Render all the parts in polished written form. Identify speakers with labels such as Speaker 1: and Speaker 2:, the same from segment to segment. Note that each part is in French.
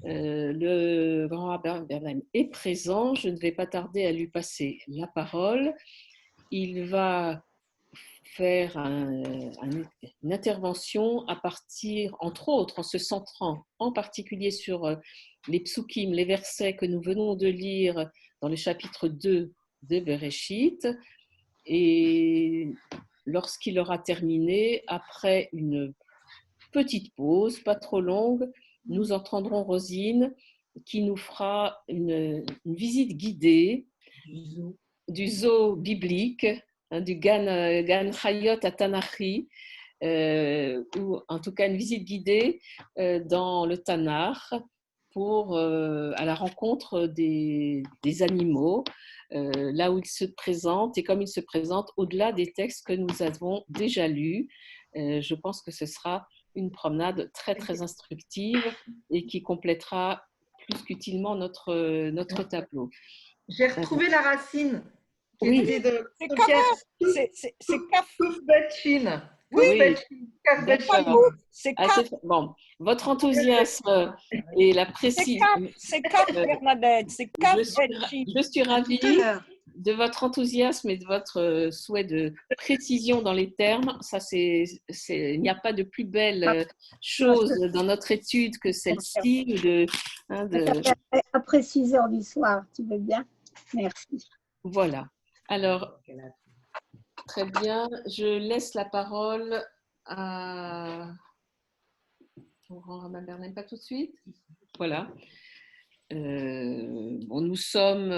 Speaker 1: Le grand rabbin Berman est présent. Je ne vais pas tarder à lui passer la parole. Il va faire une intervention à partir, entre autres, en se centrant en particulier sur les psukim, les versets que nous venons de lire dans le chapitre 2 de Bereshit. Et lorsqu'il aura terminé, après une petite pause, pas trop longue, nous entendrons Rosine qui nous fera une visite guidée du zoo biblique, du Gan Chayot à Tanachi, ou en tout cas une visite guidée dans le Tanakh à la rencontre des animaux, là où ils se présentent et comme ils se présentent au-delà des textes que nous avons déjà lus. Je pense que ce sera une promenade très très instructive et qui complétera plus qu'utilement notre tableau.
Speaker 2: J'ai retrouvé la racine qui
Speaker 1: oui.
Speaker 2: était de
Speaker 3: c'est kaf.
Speaker 2: Koufbetchin.
Speaker 1: Oui,
Speaker 3: c'est kaf.
Speaker 1: Bon, votre enthousiasme et la précision.
Speaker 3: C'est kaf, Bernadette. C'est kaf.
Speaker 1: Je suis ravie de votre enthousiasme et de votre souhait de précision dans les termes. Ça, il n'y a pas de plus belle chose dans notre étude que celle-ci.
Speaker 4: À préciser en histoire, tu veux bien? Merci.
Speaker 1: Voilà. Alors, très bien. Je laisse la parole à Romain Berlin, pas tout de suite. Voilà. Bon, nous sommes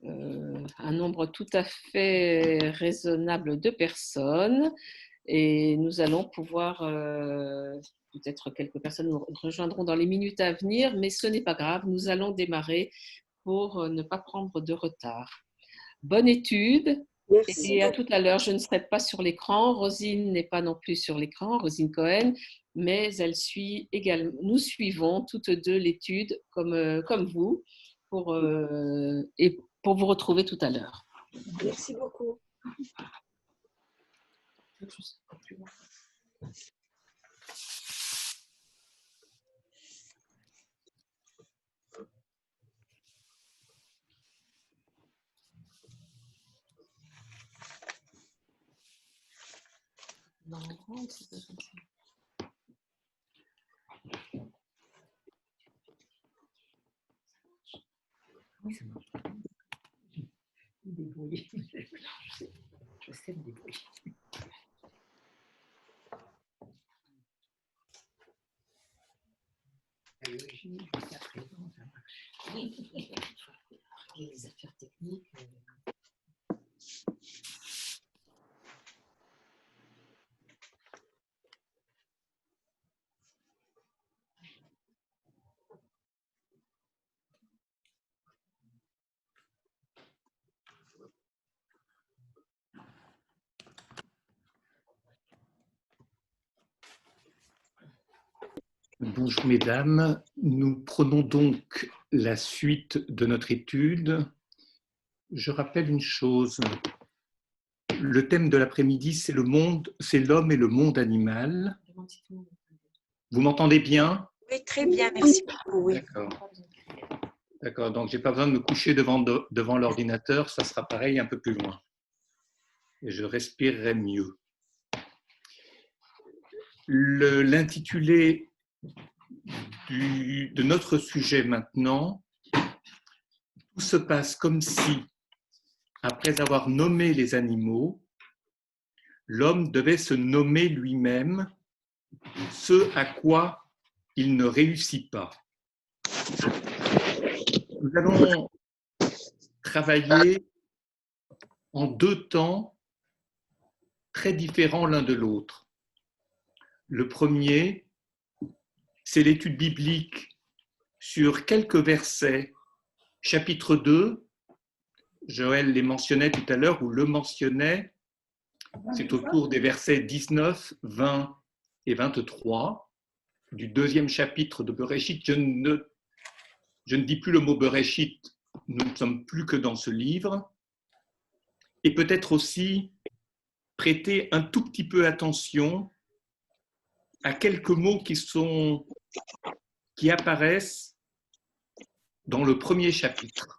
Speaker 1: un nombre tout à fait raisonnable de personnes et nous allons pouvoir, peut-être quelques personnes nous rejoindront dans les minutes à venir, mais ce n'est pas grave, nous allons démarrer pour ne pas prendre de retard. Bonne étude.
Speaker 4: Merci.
Speaker 1: Et à tout à l'heure, je ne serai pas sur l'écran. Rosine n'est pas non plus sur l'écran, Rosine Cohen, mais elle suit également. Nous suivons toutes deux l'étude comme vous et pour vous retrouver tout à l'heure.
Speaker 4: Merci beaucoup.
Speaker 2: Oui, ça marche. Me débrouiller. Je sais me débrouiller. La logique, jusqu'à présent, ça marche. Les affaires techniques.
Speaker 5: Bonjour mesdames, nous prenons donc la suite de notre étude. Je rappelle une chose, le thème de l'après-midi c'est l'homme et le monde animal. Vous m'entendez bien?
Speaker 6: Oui, très bien, merci beaucoup. Oui.
Speaker 5: D'accord, donc je n'ai pas besoin de me coucher devant l'ordinateur, ça sera pareil un peu plus loin. Et je respirerai mieux. L'intitulé de notre sujet maintenant, tout se passe comme si, après avoir nommé les animaux, l'homme devait se nommer lui-même ce à quoi il ne réussit pas. Nous allons travailler en deux temps très différents l'un de l'autre. Le premier, c'est l'étude biblique sur quelques versets, chapitre 2, Joël les mentionnait tout à l'heure, ou le mentionnait, c'est autour des versets 19, 20 et 23 du deuxième chapitre de Bereshit. Je ne dis plus le mot Bereshit, nous ne sommes plus que dans ce livre. Et peut-être aussi prêter un tout petit peu attention à quelques mots qui qui apparaissent dans le premier chapitre.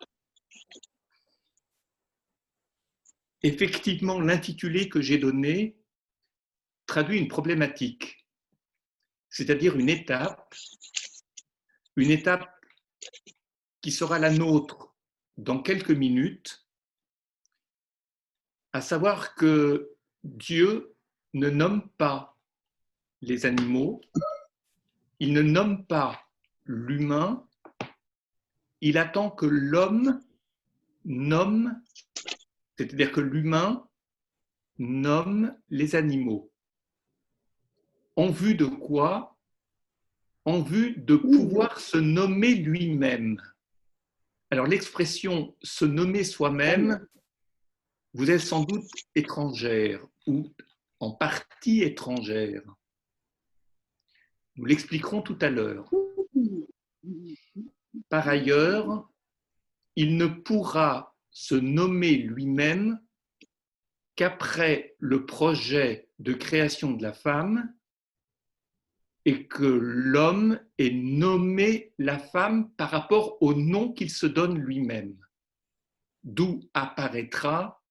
Speaker 5: Effectivement, l'intitulé que j'ai donné traduit une problématique, c'est-à-dire une étape qui sera la nôtre dans quelques minutes, à savoir que Dieu ne nomme pas les animaux, il ne nomme pas l'humain, il attend que l'homme nomme, c'est-à-dire que l'humain nomme les animaux. En vue de quoi? En vue de pouvoir se nommer lui-même. Alors l'expression « se nommer soi-même », vous êtes sans doute étrangère ou en partie étrangère. Nous l'expliquerons tout à l'heure. Par ailleurs, il ne pourra se nommer lui-même qu'après le projet de création de la femme et que l'homme ait nommé la femme par rapport au nom qu'il se donne lui-même. D'où apparaîtra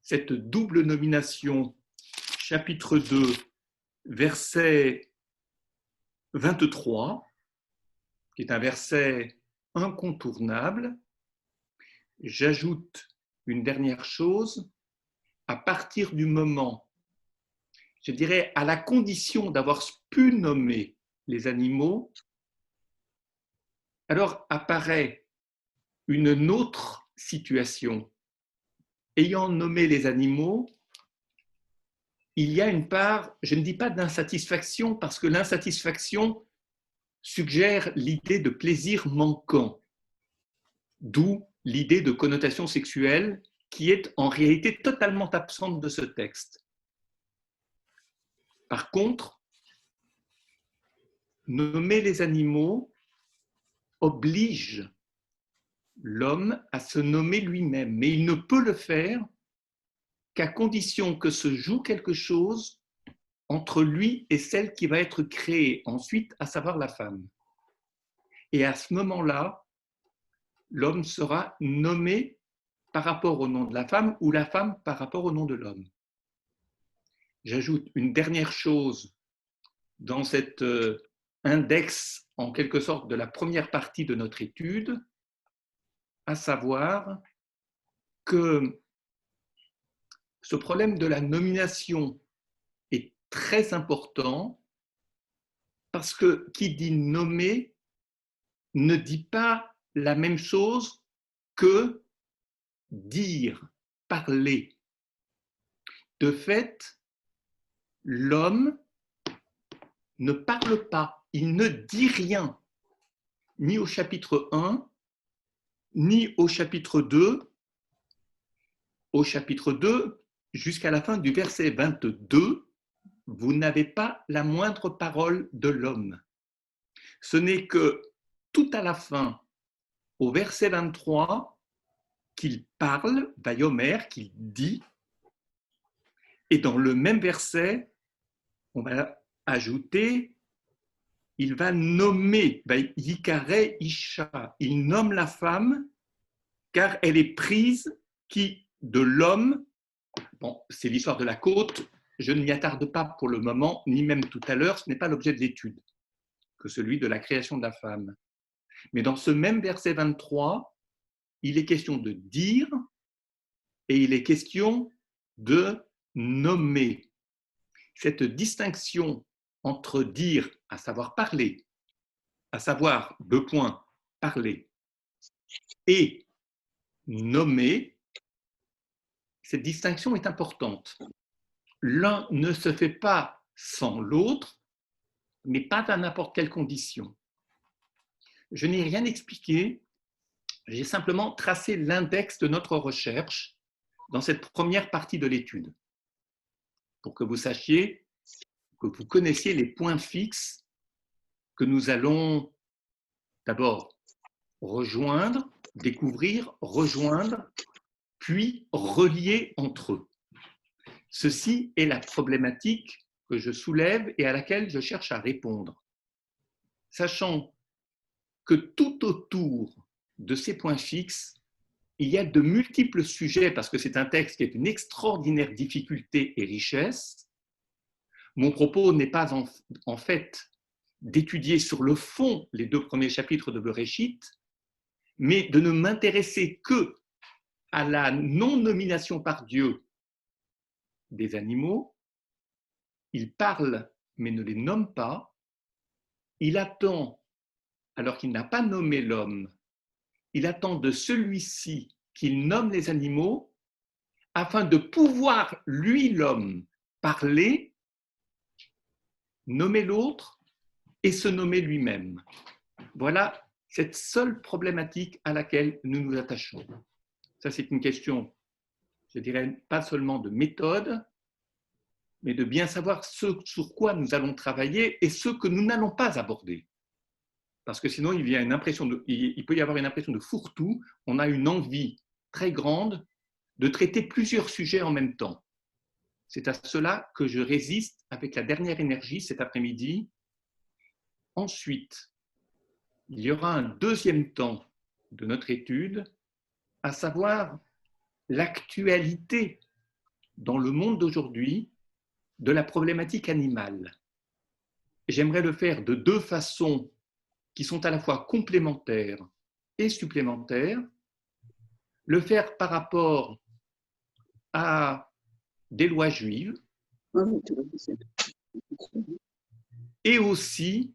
Speaker 5: cette double nomination, chapitre 2, verset 23, qui est un verset incontournable. J'ajoute une dernière chose, à partir du moment, je dirais à la condition d'avoir pu nommer les animaux, alors apparaît une autre situation. Ayant nommé les animaux, il y a une part, je ne dis pas d'insatisfaction, parce que l'insatisfaction suggère l'idée de plaisir manquant, d'où l'idée de connotation sexuelle qui est en réalité totalement absente de ce texte. Par contre, nommer les animaux oblige l'homme à se nommer lui-même, mais il ne peut le faire qu'à condition que se joue quelque chose entre lui et celle qui va être créée ensuite, à savoir la femme. Et à ce moment-là, l'homme sera nommé par rapport au nom de la femme ou la femme par rapport au nom de l'homme. J'ajoute une dernière chose dans cet index, en quelque sorte, de la première partie de notre étude, à savoir que ce problème de la nomination est très important parce que qui dit nommer ne dit pas la même chose que dire, parler. De fait, l'homme ne parle pas, il ne dit rien, ni au chapitre 1, ni au chapitre 2. Au chapitre 2, jusqu'à la fin du verset 22, vous n'avez pas la moindre parole de l'homme. Ce n'est que tout à la fin, au verset 23, qu'il parle, Vayomer, qu'il dit, et dans le même verset, on va ajouter, il va nommer, Yikare Isha, il nomme la femme, car elle est prise qui, de l'homme, bon, c'est l'histoire de la côte, je ne m'y attarde pas pour le moment, ni même tout à l'heure, ce n'est pas l'objet de l'étude, que celui de la création de la femme. Mais dans ce même verset 23, il est question de dire et il est question de nommer. Cette distinction entre dire, à savoir parler, à savoir, deux points, parler, et nommer, cette distinction est importante. L'un ne se fait pas sans l'autre, mais pas à n'importe quelle condition. Je n'ai rien expliqué, j'ai simplement tracé l'index de notre recherche dans cette première partie de l'étude, pour que vous sachiez, que vous connaissiez les points fixes que nous allons d'abord rejoindre, découvrir, rejoindre, puis relier entre eux. Ceci est la problématique que je soulève et à laquelle je cherche à répondre. sachant que tout autour de ces points fixes, il y a de multiples sujets, parce que c'est un texte qui est d'une extraordinaire difficulté et richesse. Mon propos n'est pas en fait d'étudier sur le fond les 2 premiers chapitres de Bereshit, mais de ne m'intéresser que à la non-nomination par Dieu des animaux. Il parle, mais ne les nomme pas. Il attend, alors qu'il n'a pas nommé l'homme, il attend de celui-ci qu'il nomme les animaux afin de pouvoir, lui, l'homme, parler, nommer l'autre et se nommer lui-même. Voilà cette seule problématique à laquelle nous nous attachons. Ça, c'est une question, je dirais, pas seulement de méthode, mais de bien savoir ce sur quoi nous allons travailler et ce que nous n'allons pas aborder. Parce que sinon, il peut y avoir une impression de fourre-tout. On a une envie très grande de traiter plusieurs sujets en même temps. C'est à cela que je résiste avec la dernière énergie cet après-midi. Ensuite, il y aura un deuxième temps de notre étude, à savoir l'actualité dans le monde d'aujourd'hui de la problématique animale. J'aimerais le faire de 2 façons qui sont à la fois complémentaires et supplémentaires. Le faire par rapport à des lois juives et aussi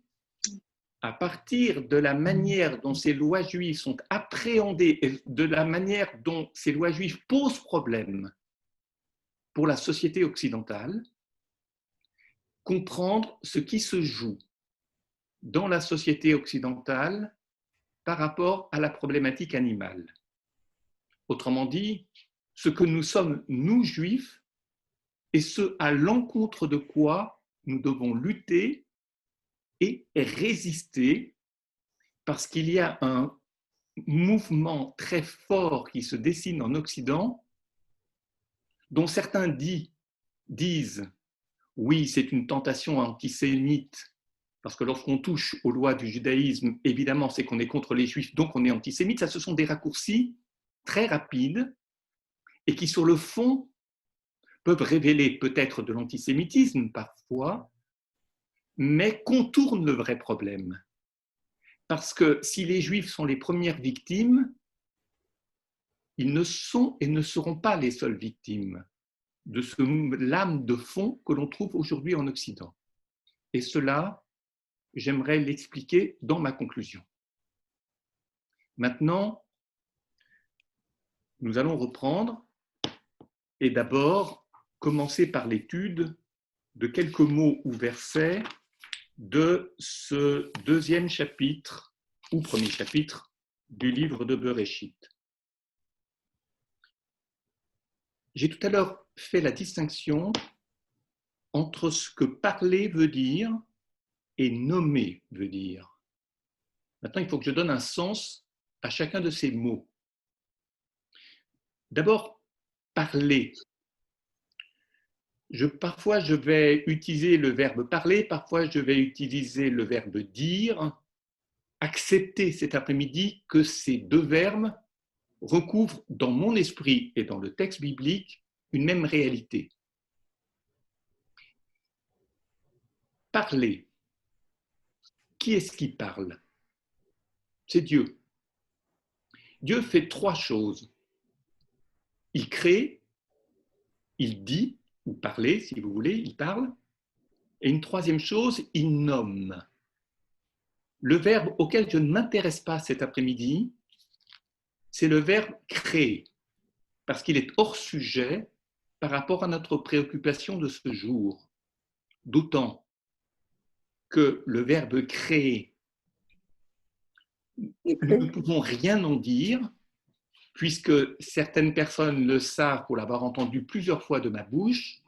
Speaker 5: à partir de la manière dont ces lois juives sont appréhendées et de la manière dont ces lois juives posent problème pour la société occidentale, comprendre ce qui se joue dans la société occidentale par rapport à la problématique animale. Autrement dit, ce que nous sommes, nous, juifs, et ce à l'encontre de quoi nous devons lutter et résister, parce qu'il y a un mouvement très fort qui se dessine en Occident, dont certains disent « oui, c'est une tentation antisémite », parce que lorsqu'on touche aux lois du judaïsme, évidemment, c'est qu'on est contre les juifs, donc on est antisémite. Ça, ce sont des raccourcis très rapides et qui, sur le fond, peuvent révéler peut-être de l'antisémitisme parfois, mais contournent le vrai problème. Parce que si les Juifs sont les premières victimes, ils ne sont et ne seront pas les seules victimes de ce lame de fond que l'on trouve aujourd'hui en Occident. Et cela, j'aimerais l'expliquer dans ma conclusion. Maintenant, nous allons reprendre et d'abord commencer par l'étude de quelques mots ou versets de ce 2e chapitre ou 1er chapitre du livre de Bereshit. J'ai tout à l'heure fait la distinction entre ce que parler veut dire et nommer veut dire. Maintenant, il faut que je donne un sens à chacun de ces mots. D'abord, parler. Parfois, je vais utiliser le verbe parler, parfois, je vais utiliser le verbe dire. Accepter cet après-midi que ces 2 verbes recouvrent dans mon esprit et dans le texte biblique une même réalité. Parler. Qui est-ce qui parle? C'est Dieu. Dieu fait 3 choses. Il crée, il dit, ou parler si vous voulez, il parle. Et une 3e chose, il nomme. Le verbe auquel je ne m'intéresse pas cet après-midi, c'est le verbe créer, parce qu'il est hors sujet par rapport à notre préoccupation de ce jour. D'autant que le verbe créer, nous ne pouvons rien en dire, puisque certaines personnes le savent pour l'avoir entendu plusieurs fois de ma bouche.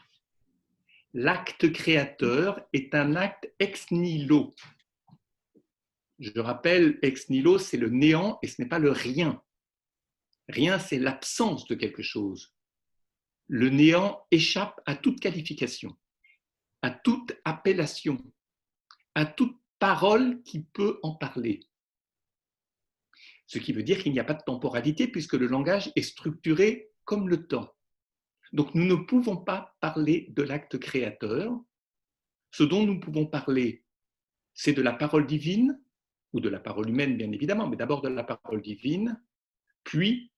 Speaker 5: L'acte créateur est un acte ex nihilo. Je rappelle, ex nihilo, c'est le néant et ce n'est pas le rien. Rien, c'est l'absence de quelque chose. Le néant échappe à toute qualification, à toute appellation, à toute parole qui peut en parler. Ce qui veut dire qu'il n'y a pas de temporalité puisque le langage est structuré comme le temps. Donc nous ne pouvons pas parler de l'acte créateur. Ce dont nous pouvons parler, c'est de la parole divine, ou de la parole humaine bien évidemment, mais d'abord de la parole divine, puis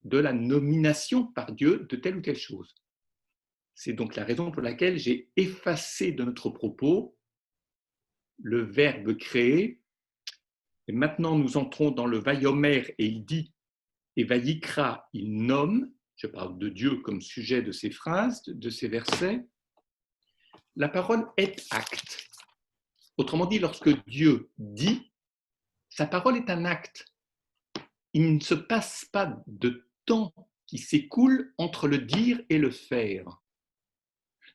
Speaker 5: de la nomination par Dieu de telle ou telle chose. C'est donc la raison pour laquelle j'ai effacé de notre propos le verbe créer. Et maintenant, nous entrons dans le Vayomer et il dit, et Vayikra, il nomme, je parle de Dieu comme sujet de ces phrases, de ces versets. La parole est acte. Autrement dit, lorsque Dieu dit, sa parole est un acte. Il ne se passe pas de temps qui s'écoule entre le dire et le faire.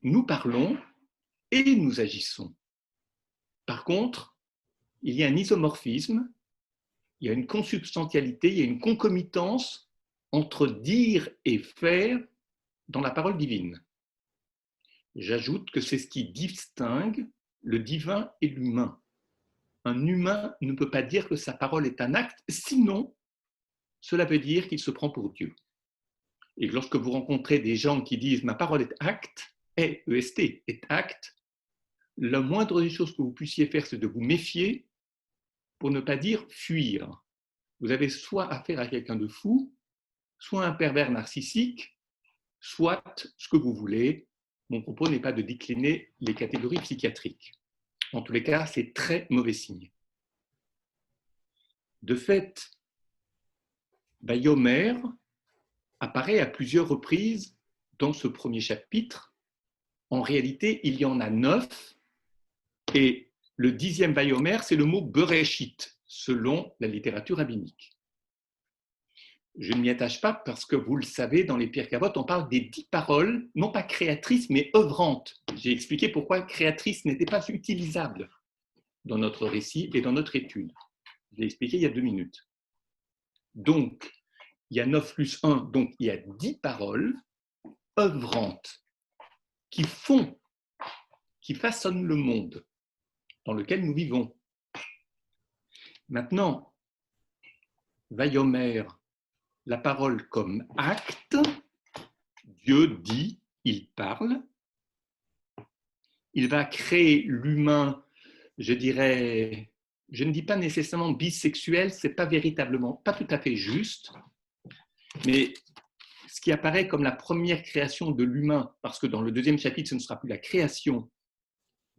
Speaker 5: Nous parlons et nous agissons. Par contre, il y a un isomorphisme, il y a une consubstantialité, il y a une concomitance entre dire et faire dans la parole divine. J'ajoute que c'est ce qui distingue le divin et l'humain. Un humain ne peut pas dire que sa parole est un acte, sinon cela veut dire qu'il se prend pour Dieu. Et lorsque vous rencontrez des gens qui disent « ma parole est acte », E-S-T, est acte, la moindre des choses que vous puissiez faire, c'est de vous méfier pour ne pas dire fuir. Vous avez soit affaire à quelqu'un de fou, soit un pervers narcissique, soit ce que vous voulez. Mon propos n'est pas de décliner les catégories psychiatriques. En tous les cas, c'est très mauvais signe. De fait, Vayomer apparaît à plusieurs reprises dans ce premier chapitre. En réalité, il y en a 9, et le 10e Vayomer, c'est le mot Bereshit, selon la littérature rabbinique. Je ne m'y attache pas parce que, vous le savez, dans les Pirkei Avot, on parle des 10 paroles, non pas créatrices, mais œuvrantes. J'ai expliqué pourquoi créatrice n'était pas utilisable dans notre récit et dans notre étude. Je l'ai expliqué il y a 2 minutes. Donc, il y a 9 plus 1, donc il y a 10 paroles œuvrantes qui font, qui façonnent le monde dans lequel nous vivons. Maintenant, Vayomer, la parole comme acte, Dieu dit, il parle, il va créer l'humain, je dirais, je ne dis pas nécessairement bisexuel, c'est pas véritablement, pas tout à fait juste, mais ce qui apparaît comme la première création de l'humain, parce que dans le 2e chapitre, ce ne sera plus la création,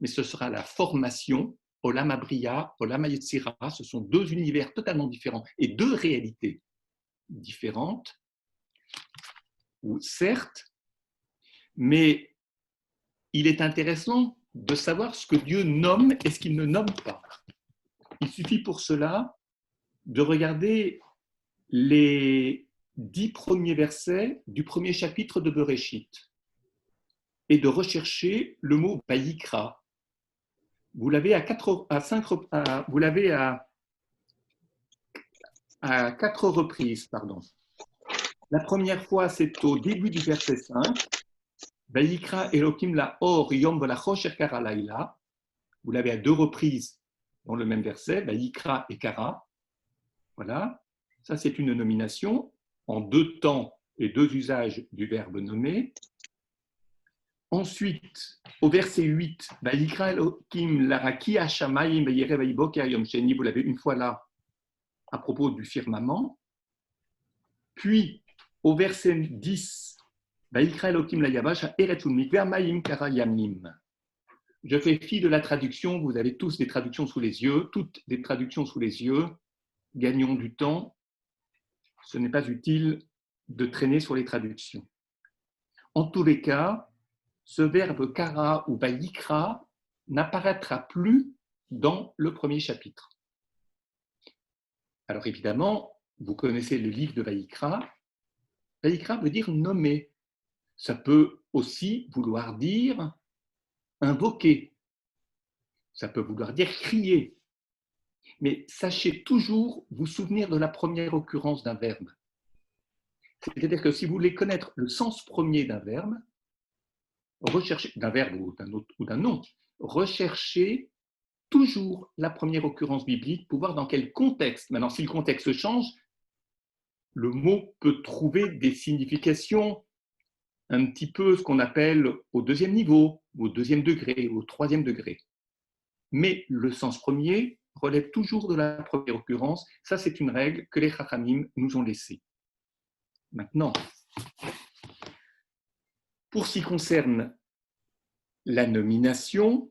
Speaker 5: mais ce sera la formation, Olam Abriya, Olam Yetzira, ce sont 2 univers totalement différents et 2 réalités différentes, ou certes, mais il est intéressant de savoir ce que Dieu nomme et ce qu'il ne nomme pas. Il suffit pour cela de regarder les 10 premiers versets du premier chapitre de Bereshit et de rechercher le mot Vayikra. Vous l'avez à 4 reprises. Pardon. La première fois, c'est au début du verset 5. Vayikra Elokim la or yom v'lachosh kara laila. Vous l'avez à 2 reprises dans le même verset, Vayikra et Kara. Voilà, ça c'est une nomination en 2 temps et 2 usages du verbe nommer. Ensuite, au verset 8, Vayikra Elokim laraki hashamayim vayire vayiboker yom sheni, vous l'avez une fois là à propos du firmament. Puis, au verset 10, Vayikra Elokim la yavash eretzun mikver mayim kara yamim. Je fais fi de la traduction, vous avez tous des traductions sous les yeux, toutes des traductions sous les yeux, gagnons du temps, ce n'est pas utile de traîner sur les traductions. En tous les cas, ce verbe kara ou vayikra n'apparaîtra plus dans le premier chapitre. Alors évidemment, vous connaissez le livre de Vayikra. Vayikra veut dire nommer. Ça peut aussi vouloir dire invoquer. Ça peut vouloir dire crier. Mais sachez toujours vous souvenir de la première occurrence d'un verbe. C'est-à-dire que si vous voulez connaître le sens premier d'un verbe, recherchez, d'un verbe ou d'un autre ou d'un nom, recherchez toujours la première occurrence biblique pour voir dans quel contexte. Maintenant, si le contexte change, le mot peut trouver des significations un petit peu ce qu'on appelle au deuxième niveau, au deuxième degré, au troisième degré. Mais le sens premier relève toujours de la première occurrence. Ça, c'est une règle que les Chachamim nous ont laissée. Maintenant, pour ce qui concerne la nomination,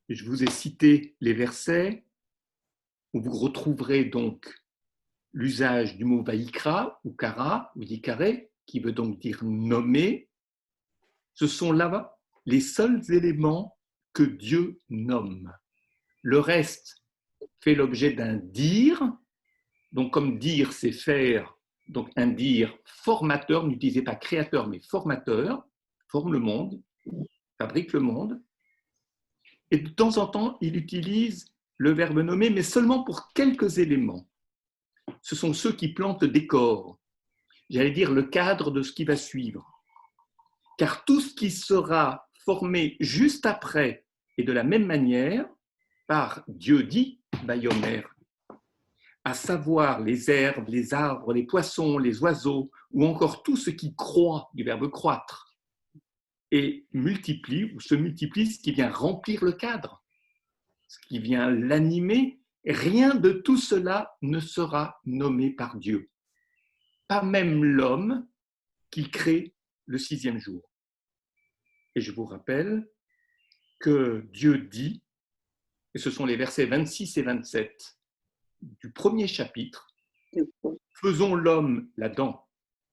Speaker 5: je vous ai cité les versets où vous retrouverez donc l'usage du mot Vaïkra ou Kara ou Yikare, qui veut donc dire nommer. Ce sont là les seuls éléments que Dieu nomme. Le reste fait l'objet d'un dire. Donc, comme dire, c'est faire, donc un dire formateur, n'utilisez pas créateur, mais formateur, forme le monde, fabrique le monde. Et de temps en temps, il utilise le verbe nommer, mais seulement pour quelques éléments. Ce sont ceux qui plantent le décor, j'allais dire le cadre de ce qui va suivre. Car tout ce qui sera formé juste après et de la même manière, par Dieu dit, Bayomer, à savoir les herbes, les arbres, les poissons, les oiseaux, ou encore tout ce qui croît, du verbe croître, et multiplie, ou se multiplie, ce qui vient remplir le cadre, ce qui vient l'animer, rien de tout cela ne sera nommé par Dieu. Pas même l'homme qu'il crée le sixième jour. Et je vous rappelle que Dieu dit, et ce sont les versets 26 et 27 du premier chapitre, faisons l'homme, l'Adam,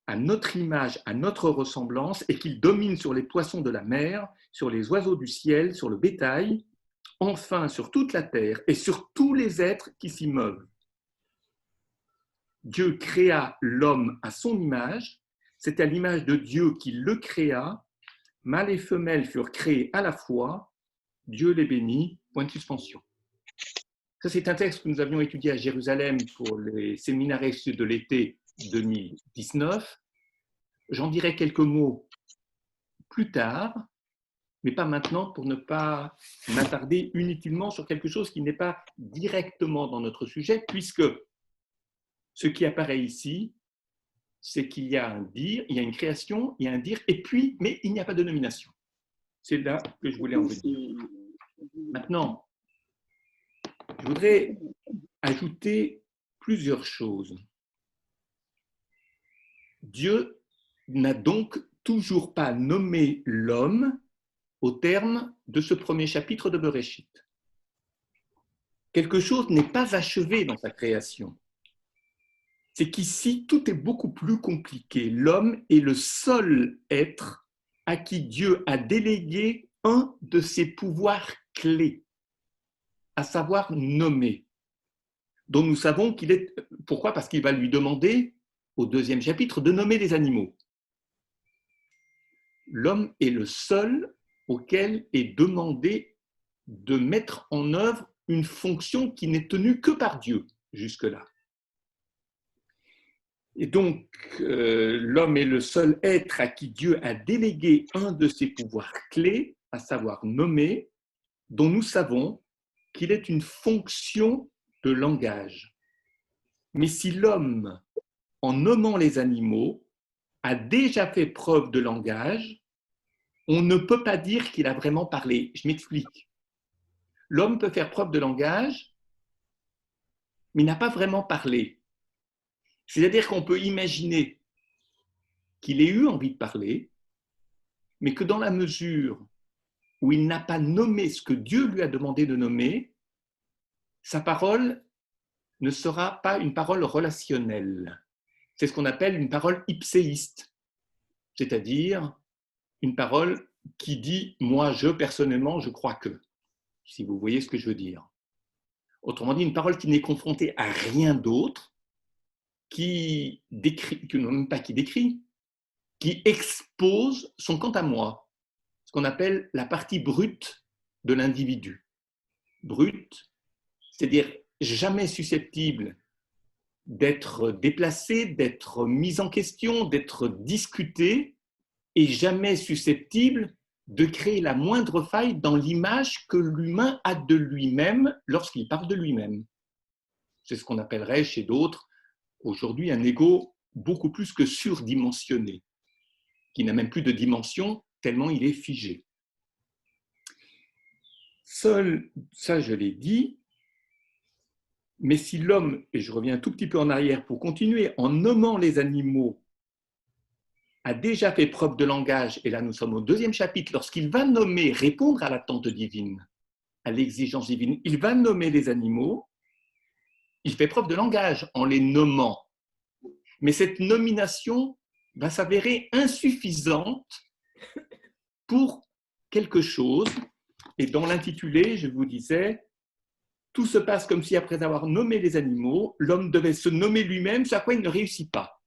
Speaker 5: à notre image, à notre ressemblance, et qu'il domine sur les poissons de la mer, sur les oiseaux du ciel, sur le bétail, enfin sur toute la terre et sur tous les êtres qui s'y meuvent. Dieu créa l'homme à son image, c'est à l'image de Dieu qu'il le créa, mâle et femelle furent créés à la fois, Dieu les bénit, point de suspension. Ça, c'est un texte que nous avions étudié à Jérusalem pour les séminaristes de l'été 2019. J'en dirai quelques mots plus tard, mais pas maintenant pour ne pas m'attarder inutilement sur quelque chose qui n'est pas directement dans notre sujet, puisque ce qui apparaît ici, c'est qu'il y a un dire, il y a une création, il y a un dire, et puis, mais il n'y a pas de nomination. C'est là que je voulais en venir. Maintenant, je voudrais ajouter plusieurs choses. Dieu n'a donc toujours pas nommé l'homme au terme de ce premier chapitre de Bereshit. Quelque chose n'est pas achevé dans sa création. C'est qu'ici, tout est beaucoup plus compliqué. L'homme est le seul être à qui Dieu a délégué un de ses pouvoirs clés, à savoir nommer, dont nous savons qu'il est... Pourquoi ? Parce qu'il va lui demander, au deuxième chapitre, de nommer les animaux. L'homme est le seul auquel est demandé de mettre en œuvre une fonction qui n'est tenue que par Dieu jusque-là. Et donc, l'homme est le seul être à qui Dieu a délégué un de ses pouvoirs clés, à savoir nommer, dont nous savons qu'il est une fonction de langage. Mais si l'homme, en nommant les animaux, a déjà fait preuve de langage, on ne peut pas dire qu'il a vraiment parlé. Je m'explique. L'homme peut faire preuve de langage, mais il n'a pas vraiment parlé. C'est-à-dire qu'on peut imaginer qu'il ait eu envie de parler, mais que dans la mesure où il n'a pas nommé ce que Dieu lui a demandé de nommer, sa parole ne sera pas une parole relationnelle. C'est ce qu'on appelle une parole ipséiste, c'est-à-dire une parole qui dit « moi, je, personnellement, je crois que », si vous voyez ce que je veux dire. Autrement dit, une parole qui n'est confrontée à rien d'autre, qui expose son quant à moi, ce qu'on appelle la partie brute de l'individu. Brute, c'est-à-dire jamais susceptible d'être déplacé, d'être mis en question, d'être discuté, et jamais susceptible de créer la moindre faille dans l'image que l'humain a de lui-même lorsqu'il parle de lui-même. C'est ce qu'on appellerait chez d'autres aujourd'hui un ego beaucoup plus que surdimensionné, qui n'a même plus de dimension tellement il est figé. Seul, ça je l'ai dit, mais si l'homme, et je reviens un tout petit peu en arrière pour continuer, en nommant les animaux, a déjà fait preuve de langage, et là nous sommes au 2e chapitre, lorsqu'il va nommer, répondre à l'attente divine, à l'exigence divine, il va nommer les animaux, il fait preuve de langage en les nommant. Mais cette nomination va s'avérer insuffisante pour quelque chose. Et dans l'intitulé, je vous disais, tout se passe comme si après avoir nommé les animaux, l'homme devait se nommer lui-même, ce à quoi il ne réussit pas.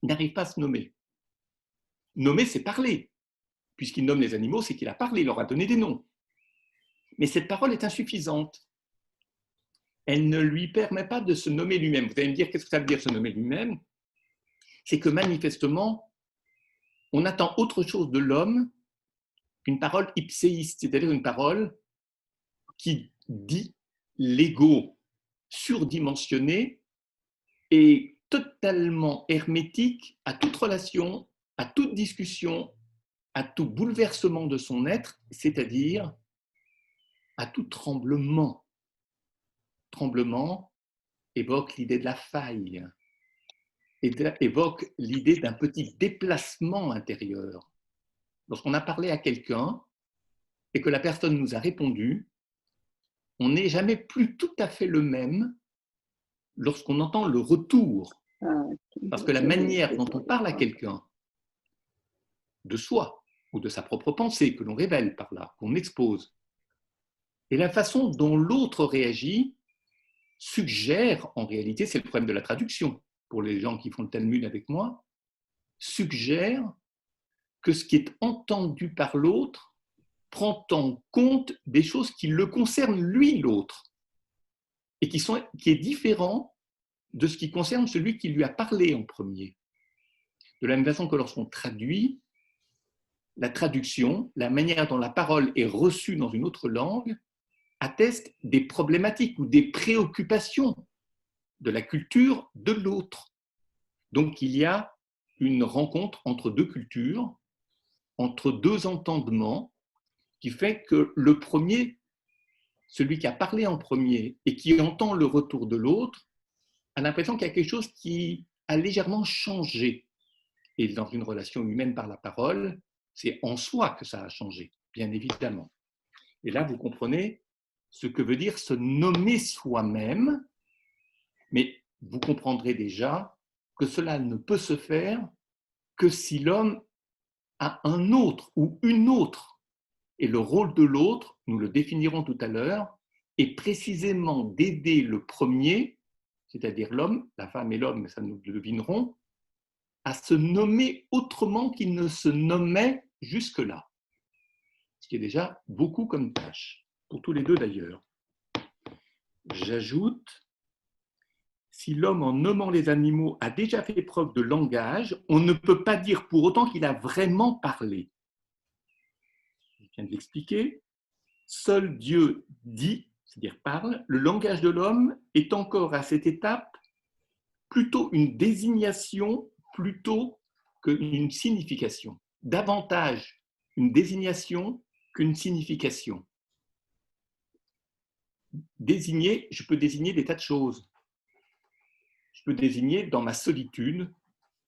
Speaker 5: Il n'arrive pas à se nommer. Nommer, c'est parler. Puisqu'il nomme les animaux, c'est qu'il a parlé, il leur a donné des noms. Mais cette parole est insuffisante. Elle ne lui permet pas de se nommer lui-même. Vous allez me dire, qu'est-ce que ça veut dire se nommer lui-même? C'est que manifestement, on attend autre chose de l'homme qu'une parole ipséiste, c'est-à-dire une parole qui dit l'ego surdimensionné et totalement hermétique à toute relation, à toute discussion, à tout bouleversement de son être, c'est-à-dire à tout tremblement. Tremblement évoque l'idée de la faille, évoque l'idée d'un petit déplacement intérieur. Lorsqu'on a parlé à quelqu'un et que la personne nous a répondu, on n'est jamais plus tout à fait le même lorsqu'on entend le retour. Parce que la manière dont on parle à quelqu'un, de soi ou de sa propre pensée, que l'on révèle par là, qu'on expose, et la façon dont l'autre réagit, suggère, en réalité, c'est le problème de la traduction, pour les gens qui font le Talmud avec moi, suggère que ce qui est entendu par l'autre prend en compte des choses qui le concernent lui, l'autre, et qui est différent de ce qui concerne celui qui lui a parlé en premier. De la même façon que lorsqu'on traduit, la traduction, la manière dont la parole est reçue dans une autre langue, atteste des problématiques ou des préoccupations de la culture de l'autre. Donc il y a une rencontre entre deux cultures, entre deux entendements, qui fait que le premier, celui qui a parlé en premier et qui entend le retour de l'autre, a l'impression qu'il y a quelque chose qui a légèrement changé. Et dans une relation humaine par la parole, c'est en soi que ça a changé, bien évidemment. Et là, vous comprenez ce que veut dire se nommer soi-même, mais vous comprendrez déjà que cela ne peut se faire que si l'homme a un autre ou une autre. Et le rôle de l'autre, nous le définirons tout à l'heure, est précisément d'aider le premier, c'est-à-dire l'homme, la femme et l'homme, ça nous le devinerons, à se nommer autrement qu'il ne se nommait jusque-là. Ce qui est déjà beaucoup comme tâche, pour tous les deux d'ailleurs. J'ajoute, si l'homme en nommant les animaux a déjà fait preuve de langage, on ne peut pas dire pour autant qu'il a vraiment parlé. Je viens de l'expliquer. Seul Dieu dit, c'est-à-dire parle, le langage de l'homme est encore à cette étape plutôt une désignation plutôt qu'une signification. Davantage une désignation qu'une signification. Désigner, je peux désigner des tas de choses. Je peux désigner dans ma solitude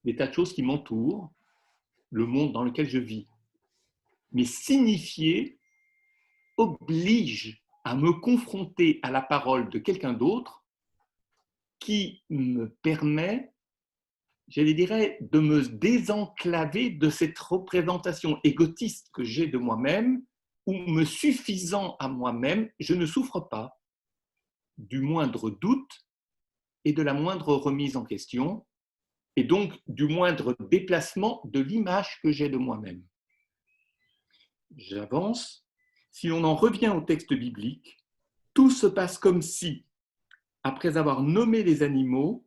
Speaker 5: des tas de choses qui m'entourent, le monde dans lequel je vis. Mais signifier oblige à me confronter à la parole de quelqu'un d'autre qui me permet, je dirais, de me désenclaver de cette représentation égotiste que j'ai de moi-même, où me suffisant à moi-même, je ne souffre pas du moindre doute et de la moindre remise en question, et donc du moindre déplacement de l'image que j'ai de moi-même. J'avance. Si on en revient au texte biblique, tout se passe comme si, après avoir nommé les animaux,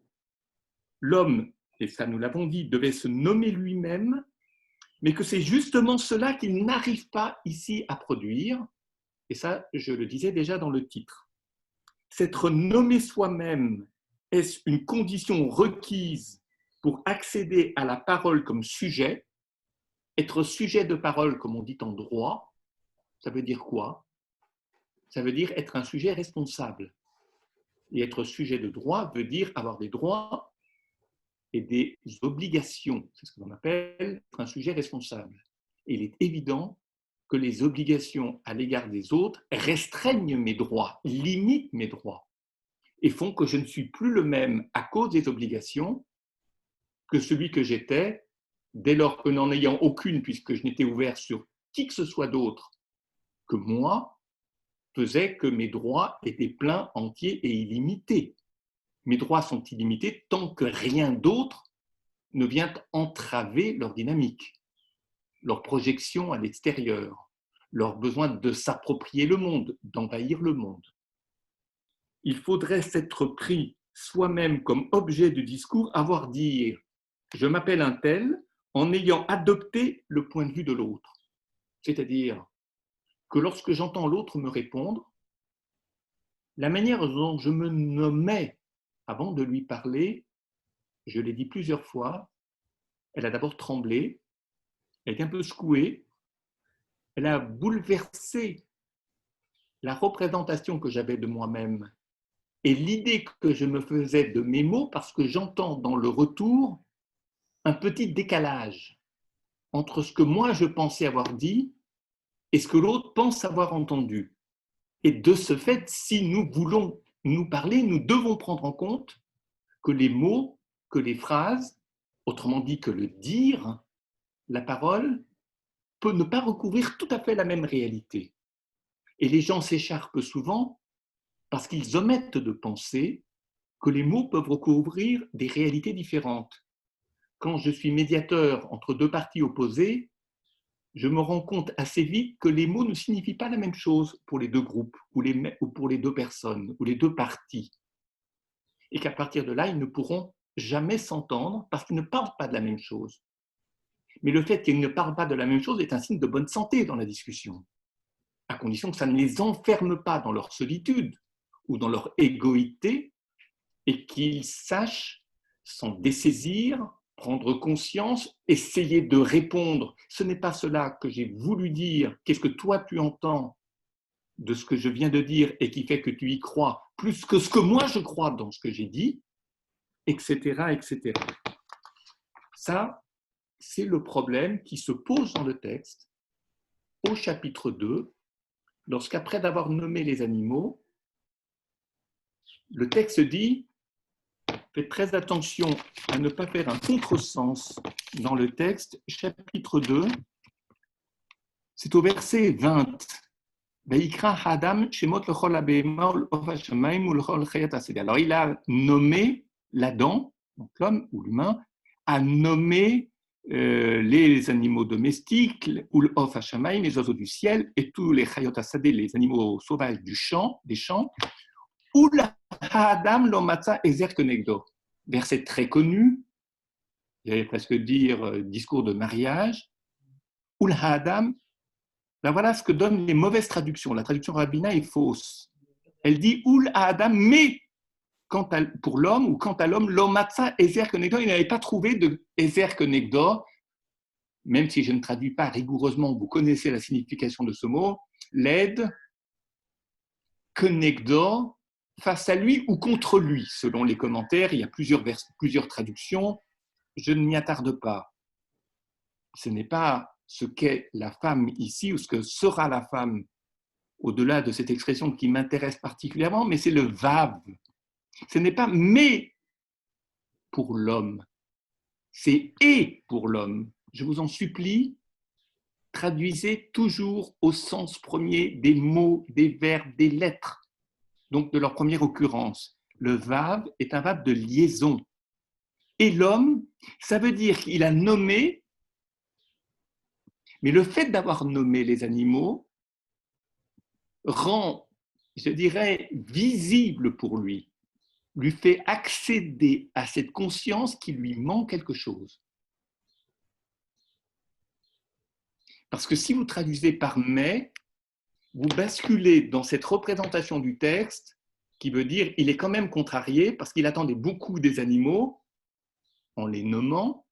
Speaker 5: l'homme, et ça nous l'avons dit, devait se nommer lui-même mais que c'est justement cela qu'il n'arrive pas ici à produire. Et ça, je le disais déjà dans le titre. S'être nommé soi-même, est-ce une condition requise pour accéder à la parole comme sujet? Être sujet de parole, comme on dit en droit, ça veut dire quoi? Ça veut dire être un sujet responsable. Et être sujet de droit veut dire avoir des droits et des obligations. C'est ce qu'on appelle être un sujet responsable. Et il est évident que les obligations à l'égard des autres restreignent mes droits, limitent mes droits et font que je ne suis plus le même à cause des obligations que celui que j'étais dès lors que, n'en ayant aucune, puisque je n'étais ouvert sur qui que ce soit d'autre que moi, faisait que mes droits étaient pleins, entiers et illimités. Mes droits sont illimités tant que rien d'autre ne vient entraver leur dynamique, leur projection à l'extérieur, leur besoin de s'approprier le monde, d'envahir le monde. Il faudrait s'être pris soi-même comme objet du discours, avoir dire « je m'appelle un tel » en ayant adopté le point de vue de l'autre. C'est-à-dire que lorsque j'entends l'autre me répondre, la manière dont je me nommais avant de lui parler, je l'ai dit plusieurs fois, elle a d'abord tremblé, elle est un peu secouée, elle a bouleversé la représentation que j'avais de moi-même et l'idée que je me faisais de mes mots parce que j'entends dans le retour un petit décalage entre ce que moi je pensais avoir dit et ce que l'autre pense avoir entendu. Et de ce fait, si nous voulons nous parler, nous devons prendre en compte que les mots, que les phrases, autrement dit que le dire, la parole, peut ne pas recouvrir tout à fait la même réalité. Et les gens s'écharpent souvent parce qu'ils omettent de penser que les mots peuvent recouvrir des réalités différentes. Quand je suis médiateur entre deux parties opposées, je me rends compte assez vite que les mots ne signifient pas la même chose pour les deux groupes, ou pour les deux personnes, ou les deux parties. Et qu'à partir de là, ils ne pourront jamais s'entendre parce qu'ils ne parlent pas de la même chose. Mais le fait qu'ils ne parlent pas de la même chose est un signe de bonne santé dans la discussion, à condition que ça ne les enferme pas dans leur solitude ou dans leur égoïté, et qu'ils sachent s'en dessaisir, prendre conscience, essayer de répondre. Ce n'est pas cela que j'ai voulu dire. Qu'est-ce que toi tu entends de ce que je viens de dire et qui fait que tu y crois, plus que ce que moi je crois dans ce que j'ai dit, etc., etc. Ça, c'est le problème qui se pose dans le texte au chapitre 2, lorsqu'après d'avoir nommé les animaux, le texte dit « Faites très attention à ne pas faire un contresens dans le texte, chapitre 2, c'est au verset 20. Alors il a nommé l'Adam, donc l'homme ou l'humain, a nommé les animaux domestiques, les oiseaux du ciel, et tous les chayot hasadeh, les animaux sauvages des champs, ou l'Adam lo matza ezer kenegdo. Verset très connu, j'allais presque dire discours de mariage, ou l'Adam. Ben voilà ce que donnent les mauvaises traductions. La traduction rabbina est fausse. Elle dit Oul à Adam, mais pour l'homme ou quant à l'homme, l'omatza ezer kenegdo, il n'avait pas trouvé de ezer kenegdo, même si je ne traduis pas rigoureusement, vous connaissez la signification de ce mot, l'aide kenegdo, face à lui ou contre lui, selon les commentaires. Il y a plusieurs traductions. Je ne m'y attarde pas. Ce n'est pas ce qu'est la femme ici, ou ce que sera la femme au-delà de cette expression qui m'intéresse particulièrement, mais c'est le vav. Ce n'est pas mais pour l'homme, c'est et pour l'homme. Je vous en supplie, traduisez toujours au sens premier des mots, des verbes, des lettres, donc de leur première occurrence. Le vav est un vav de liaison. Et l'homme, ça veut dire qu'il a nommé. Mais le fait d'avoir nommé les animaux rend, je dirais, visible pour lui fait accéder à cette conscience qu'il lui manque quelque chose. Parce que si vous traduisez par « mais », vous basculez dans cette représentation du texte qui veut dire il est quand même contrarié parce qu'il attendait beaucoup des animaux en les nommant,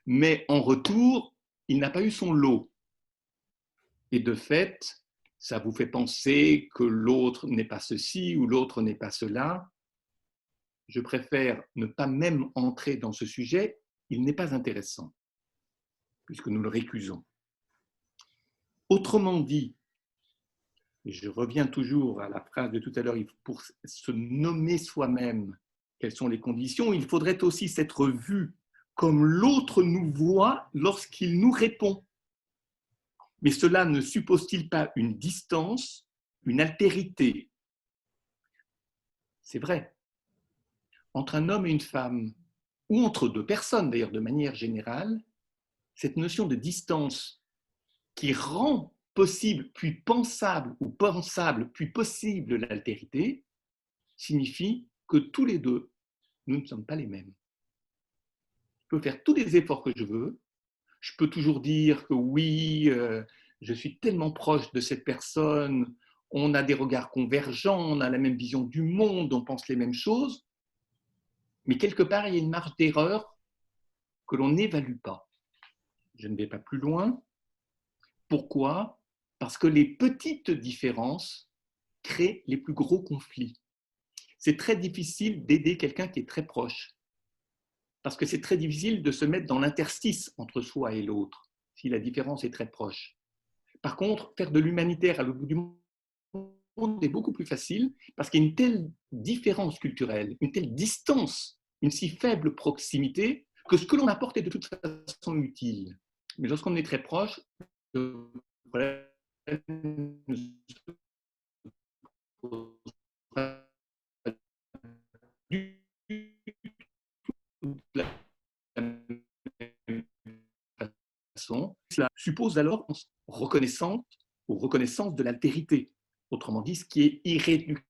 Speaker 5: mais en retour, il n'a pas eu son lot. Et de fait, ça vous fait penser que l'autre n'est pas ceci ou l'autre n'est pas cela. Je préfère ne pas même entrer dans ce sujet, il n'est pas intéressant, puisque nous le récusons. Autrement dit, et je reviens toujours à la phrase de tout à l'heure, pour se nommer soi-même, quelles sont les conditions, il faudrait aussi s'être vu comme l'autre nous voit lorsqu'il nous répond. Mais cela ne suppose-t-il pas une distance, une altérité? C'est vrai. Entre un homme et une femme, ou entre deux personnes d'ailleurs de manière générale, cette notion de distance qui rend possible, puis pensable, ou pensable, puis possible l'altérité, signifie que tous les deux, nous ne sommes pas les mêmes. Je peux faire tous les efforts que je veux, je peux toujours dire que oui, je suis tellement proche de cette personne, on a des regards convergents, on a la même vision du monde, on pense les mêmes choses, mais quelque part, il y a une marge d'erreur que l'on n'évalue pas. Je ne vais pas plus loin. Pourquoi? Parce que les petites différences créent les plus gros conflits. C'est très difficile d'aider quelqu'un qui est très proche, parce que c'est très difficile de se mettre dans l'interstice entre soi et l'autre, si la différence est très proche. Par contre, faire de l'humanitaire à l'autre bout du monde est beaucoup plus facile, parce qu'il y a une telle différence culturelle, une telle distance, une si faible proximité, que ce que l'on apporte est de toute façon utile. Mais lorsqu'on est très proche, le problème ne se pose pas du tout de la même façon. Cela suppose alors reconnaissance ou reconnaissance de l'altérité. Autrement dit, ce qui est irréductible.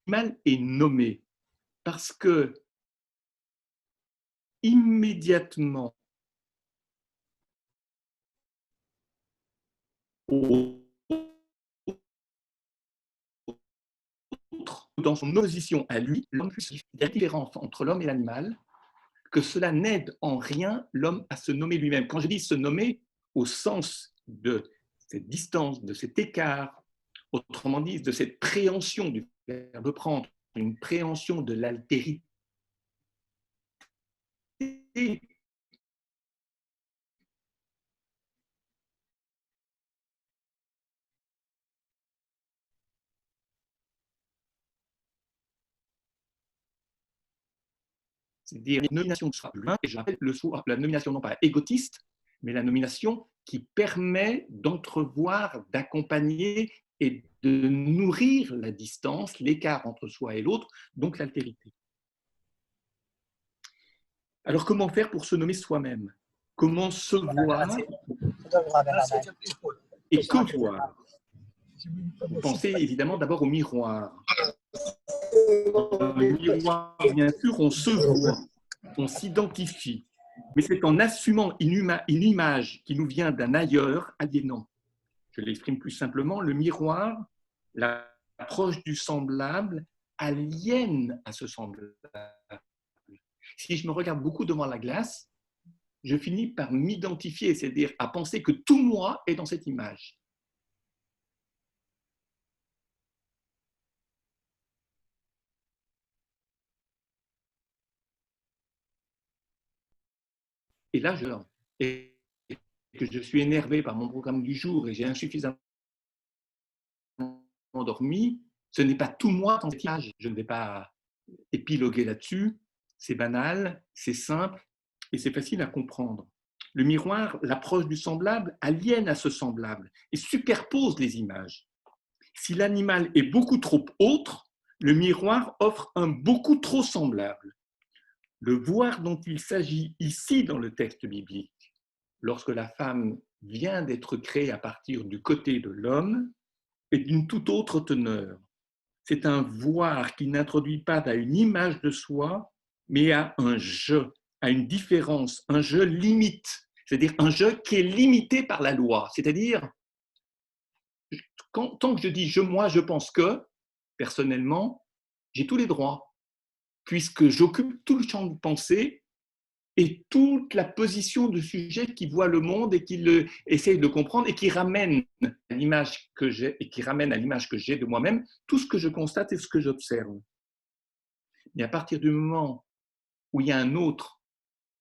Speaker 5: Mal est nommé parce que immédiatement dans son opposition à lui, l'homme il y a une différence entre l'homme et l'animal, que cela n'aide en rien l'homme à se nommer lui-même. Quand je dis se nommer au sens de cette distance, de cet écart, autrement dit, de cette préhension du verbe prendre, une préhension de l'altérité, c'est-à-dire une nomination de soi humain, et j'appelle la nomination non pas égotiste, mais la nomination qui permet d'entrevoir, d'accompagner et de nourrir la distance, l'écart entre soi et l'autre, donc l'altérité. Alors comment faire pour se nommer soi-même? Comment se voir et que voir? Vous pensez évidemment d'abord au miroir. Dans le miroir, bien sûr, on se voit, on s'identifie, mais c'est en assumant une image qui nous vient d'un ailleurs aliénant. Je l'exprime plus simplement, le miroir, l'approche du semblable, aliène à ce semblable. Si je me regarde beaucoup devant la glace, je finis par m'identifier, c'est-à-dire à penser que tout moi est dans cette image. Et là, que je suis énervé par mon programme du jour et j'ai insuffisamment dormi, ce n'est pas tout moi dans cette image. Je ne vais pas épiloguer là-dessus. C'est banal, c'est simple et c'est facile à comprendre. Le miroir, l'approche du semblable, aliène à ce semblable et superpose les images. Si l'animal est beaucoup trop autre, le miroir offre un beaucoup trop semblable. Le voir dont il s'agit ici dans le texte biblique, lorsque la femme vient d'être créé à partir du côté de l'homme est d'une toute autre teneur. C'est un voir qui n'introduit pas à une image de soi, mais à un je, à une différence, un je limite, c'est-à-dire un je qui est limité par la loi. C'est-à-dire, tant que je dis je, moi, je pense que, personnellement, j'ai tous les droits, puisque j'occupe tout le champ de pensée et toute la position de sujet qui voit le monde et qui essaye de comprendre et qui ramène à l'image que j'ai de moi-même tout ce que je constate et ce que j'observe. Mais à partir du moment où il y a un autre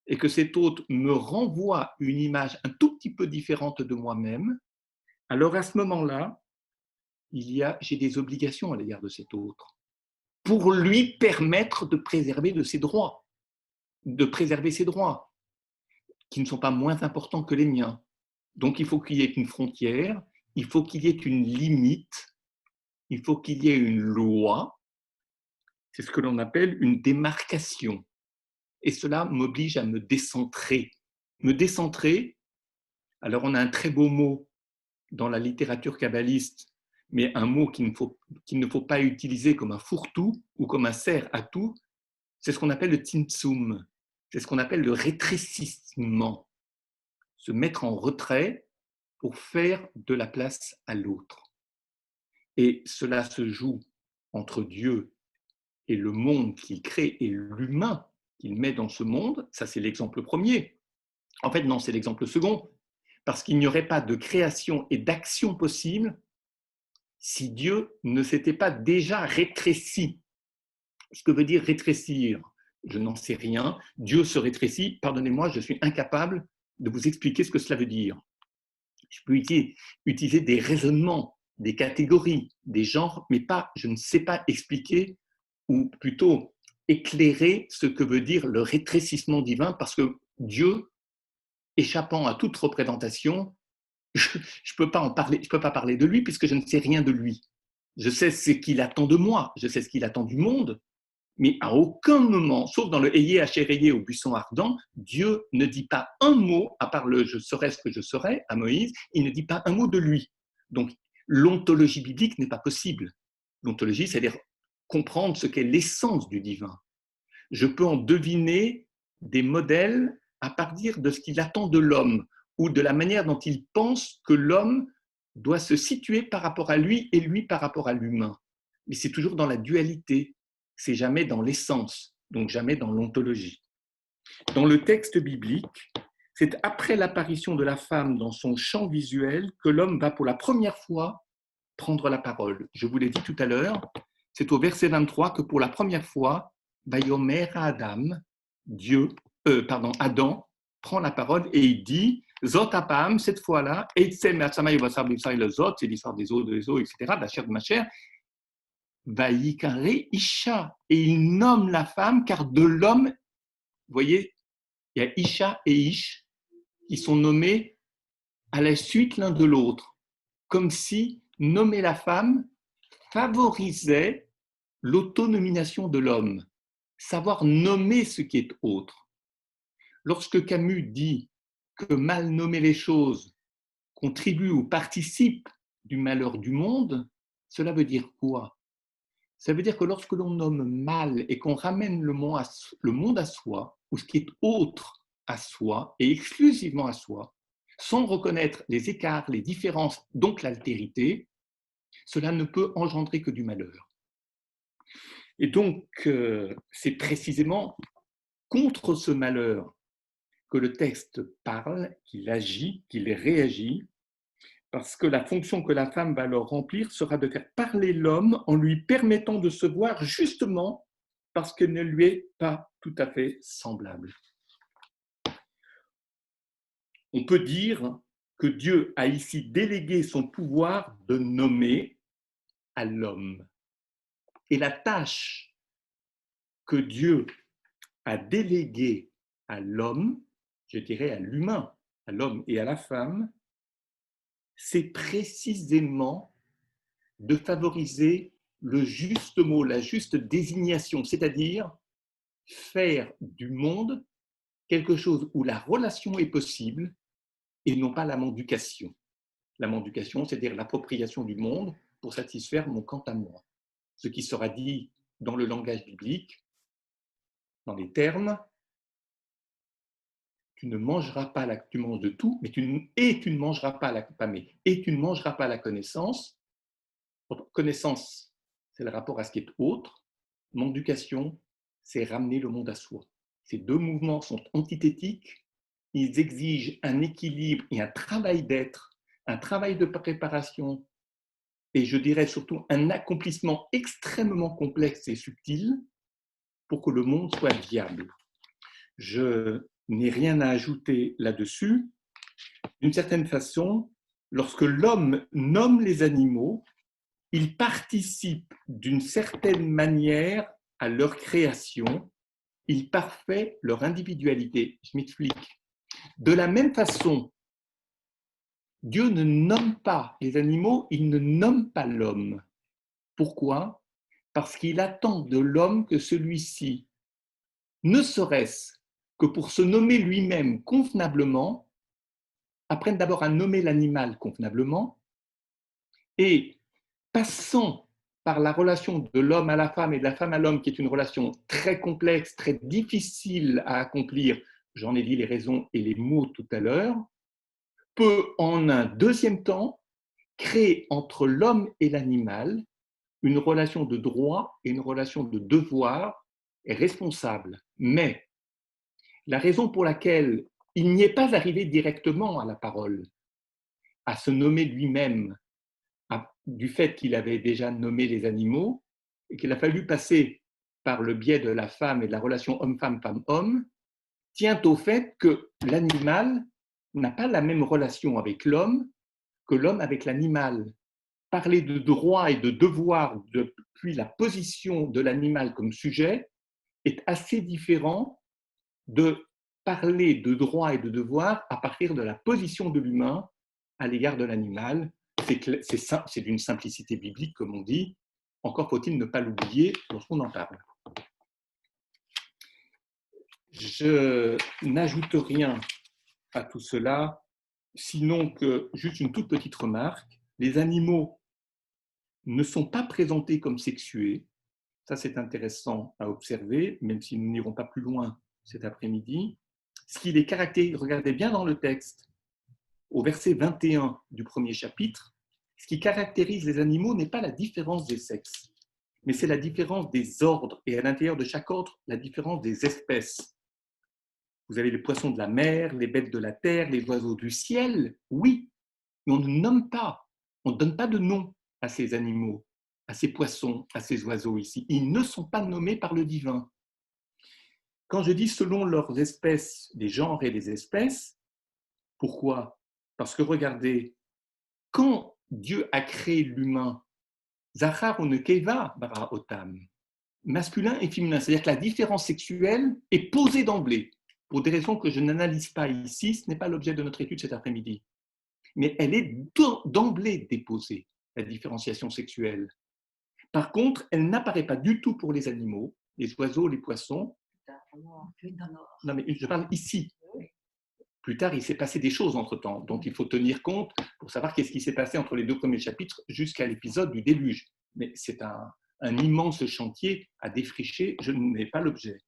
Speaker 5: et que cet autre me renvoie une image un tout petit peu différente de moi-même, alors à ce moment-là, j'ai des obligations à l'égard de cet autre pour lui permettre de préserver ses droits, qui ne sont pas moins importants que les miens. Donc il faut qu'il y ait une frontière, il faut qu'il y ait une limite, il faut qu'il y ait une loi, c'est ce que l'on appelle une démarcation. Et cela m'oblige à me décentrer. Me décentrer, alors on a un très beau mot dans la littérature kabbaliste, mais un mot qu'il ne faut pas utiliser comme un fourre-tout ou comme un cerf à tout, c'est ce qu'on appelle le tzimtzum, c'est ce qu'on appelle le rétrécissement, se mettre en retrait pour faire de la place à l'autre. Et cela se joue entre Dieu et le monde qu'il crée et l'humain qu'il met dans ce monde. Ça, c'est l'exemple premier. En fait, non, c'est l'exemple second, parce qu'il n'y aurait pas de création et d'action possible si Dieu ne s'était pas déjà rétréci. Ce que veut dire rétrécir, je n'en sais rien. Dieu se rétrécit, pardonnez-moi, je suis incapable de vous expliquer ce que cela veut dire. Je peux utiliser des raisonnements, des catégories, des genres, mais je ne sais pas expliquer, ou plutôt éclairer ce que veut dire le rétrécissement divin, parce que Dieu, échappant à toute représentation, je ne peux pas parler de lui puisque je ne sais rien de lui. Je sais ce qu'il attend de moi, je sais ce qu'il attend du monde, mais à aucun moment, sauf dans le « Ayez Hachéréier au buisson ardent », Dieu ne dit pas un mot, à part le « je serai ce que je serai » à Moïse, il ne dit pas un mot de lui. Donc, l'ontologie biblique n'est pas possible. L'ontologie, c'est-à-dire comprendre ce qu'est l'essence du divin. Je peux en deviner des modèles à partir de ce qu'il attend de l'homme ou de la manière dont il pense que l'homme doit se situer par rapport à lui et lui par rapport à l'humain. Mais c'est toujours dans la dualité, c'est jamais dans l'essence, donc jamais dans l'ontologie. Dans le texte biblique, c'est après l'apparition de la femme dans son champ visuel que l'homme va pour la première fois prendre la parole. Je vous l'ai dit tout à l'heure, c'est au verset 23 que pour la première fois, Vayomer Adam, Adam prend la parole et il dit Zot apam, cette fois-là, Eitzem Atzamay Vasar Bivsar le Zot, c'est l'histoire des os, etc., de la chair de ma chair, Vayikare Isha, et il nomme la femme, car de l'homme, vous voyez, il y a Isha et Ish qui sont nommés à la suite l'un de l'autre, comme si nommer la femme favorisait l'autonomisation de l'homme, savoir nommer ce qui est autre. Lorsque Camus dit que mal nommer les choses contribue ou participe du malheur du monde, cela veut dire quoi? Ça veut dire que lorsque l'on nomme mal et qu'on ramène le monde à soi, ou ce qui est autre à soi et exclusivement à soi, sans reconnaître les écarts, les différences, donc l'altérité, cela ne peut engendrer que du malheur. Et donc, c'est précisément contre ce malheur que le texte parle, qu'il agit, qu'il réagit, parce que la fonction que la femme va alors remplir sera de faire parler l'homme en lui permettant de se voir justement parce qu'elle ne lui est pas tout à fait semblable. On peut dire que Dieu a ici délégué son pouvoir de nommer à l'homme. Et la tâche que Dieu a déléguée à l'homme, je dirais à l'humain, à l'homme et à la femme, c'est précisément de favoriser le juste mot, la juste désignation, c'est-à-dire faire du monde quelque chose où la relation est possible et non pas la mendication. La mendication, c'est-à-dire l'appropriation du monde pour satisfaire mon quant à moi. Ce qui sera dit dans le langage biblique, dans les termes, tu ne mangeras pas tu manges de tout, mais tu ne mangeras pas tu ne mangeras pas la connaissance. Connaissance, c'est le rapport à ce qui est autre. Mendication, c'est ramener le monde à soi. Ces deux mouvements sont antithétiques. Ils exigent un équilibre et un travail d'être, un travail de préparation, et je dirais surtout un accomplissement extrêmement complexe et subtil pour que le monde soit viable. Je n'ai rien à ajouter là-dessus. D'une certaine façon, lorsque l'homme nomme les animaux, il participe d'une certaine manière à leur création, il parfait leur individualité. Je m'explique. De la même façon, Dieu ne nomme pas les animaux, il ne nomme pas l'homme. Pourquoi ? Parce qu'il attend de l'homme que celui-ci, ne serait-ce que pour se nommer lui-même convenablement, apprenne d'abord à nommer l'animal convenablement, et passant par la relation de l'homme à la femme et de la femme à l'homme, qui est une relation très complexe, très difficile à accomplir, j'en ai dit les raisons et les mots tout à l'heure, peut en un deuxième temps créer entre l'homme et l'animal une relation de droit et une relation de devoir responsable. Mais la raison pour laquelle il n'y est pas arrivé directement à la parole, à se nommer lui-même, du fait qu'il avait déjà nommé les animaux, et qu'il a fallu passer par le biais de la femme et de la relation homme-femme, femme-homme, tient au fait que l'animal n'a pas la même relation avec l'homme que l'homme avec l'animal. Parler de droit et de devoir depuis la position de l'animal comme sujet est assez différent de parler de droit et de devoir à partir de la position de l'humain à l'égard de l'animal. C'est d'une simplicité biblique, comme on dit. Encore faut-il ne pas l'oublier lorsqu'on en parle. Je n'ajoute rien à tout cela, sinon que juste une toute petite remarque. Les animaux ne sont pas présentés comme sexués. Ça, c'est intéressant à observer, même si nous n'irons pas plus loin cet après-midi. Ce qui les caractérise, regardez bien dans le texte, au verset 21 du premier chapitre, ce qui caractérise les animaux n'est pas la différence des sexes, mais c'est la différence des ordres, et à l'intérieur de chaque ordre, la différence des espèces. Vous avez les poissons de la mer, les bêtes de la terre, les oiseaux du ciel, oui, mais on ne nomme pas, on ne donne pas de nom à ces animaux, à ces poissons, à ces oiseaux ici. Ils ne sont pas nommés par le divin. Quand je dis selon leurs espèces, des genres et des espèces, pourquoi ? Parce que regardez, quand Dieu a créé l'humain, Zachar ou Nekeva bara otam, masculin et féminin, c'est-à-dire que la différence sexuelle est posée d'emblée. Pour des raisons que je n'analyse pas ici, ce n'est pas l'objet de notre étude cet après-midi. Mais elle est d'emblée déposée, la différenciation sexuelle. Par contre, elle n'apparaît pas du tout pour les animaux, les oiseaux, les poissons. Non, mais je parle ici. Plus tard, il s'est passé des choses entre-temps, dont il faut tenir compte pour savoir qu'est-ce qui s'est passé entre les deux premiers chapitres jusqu'à l'épisode du déluge. Mais c'est un immense chantier à défricher, je n'ai pas l'objet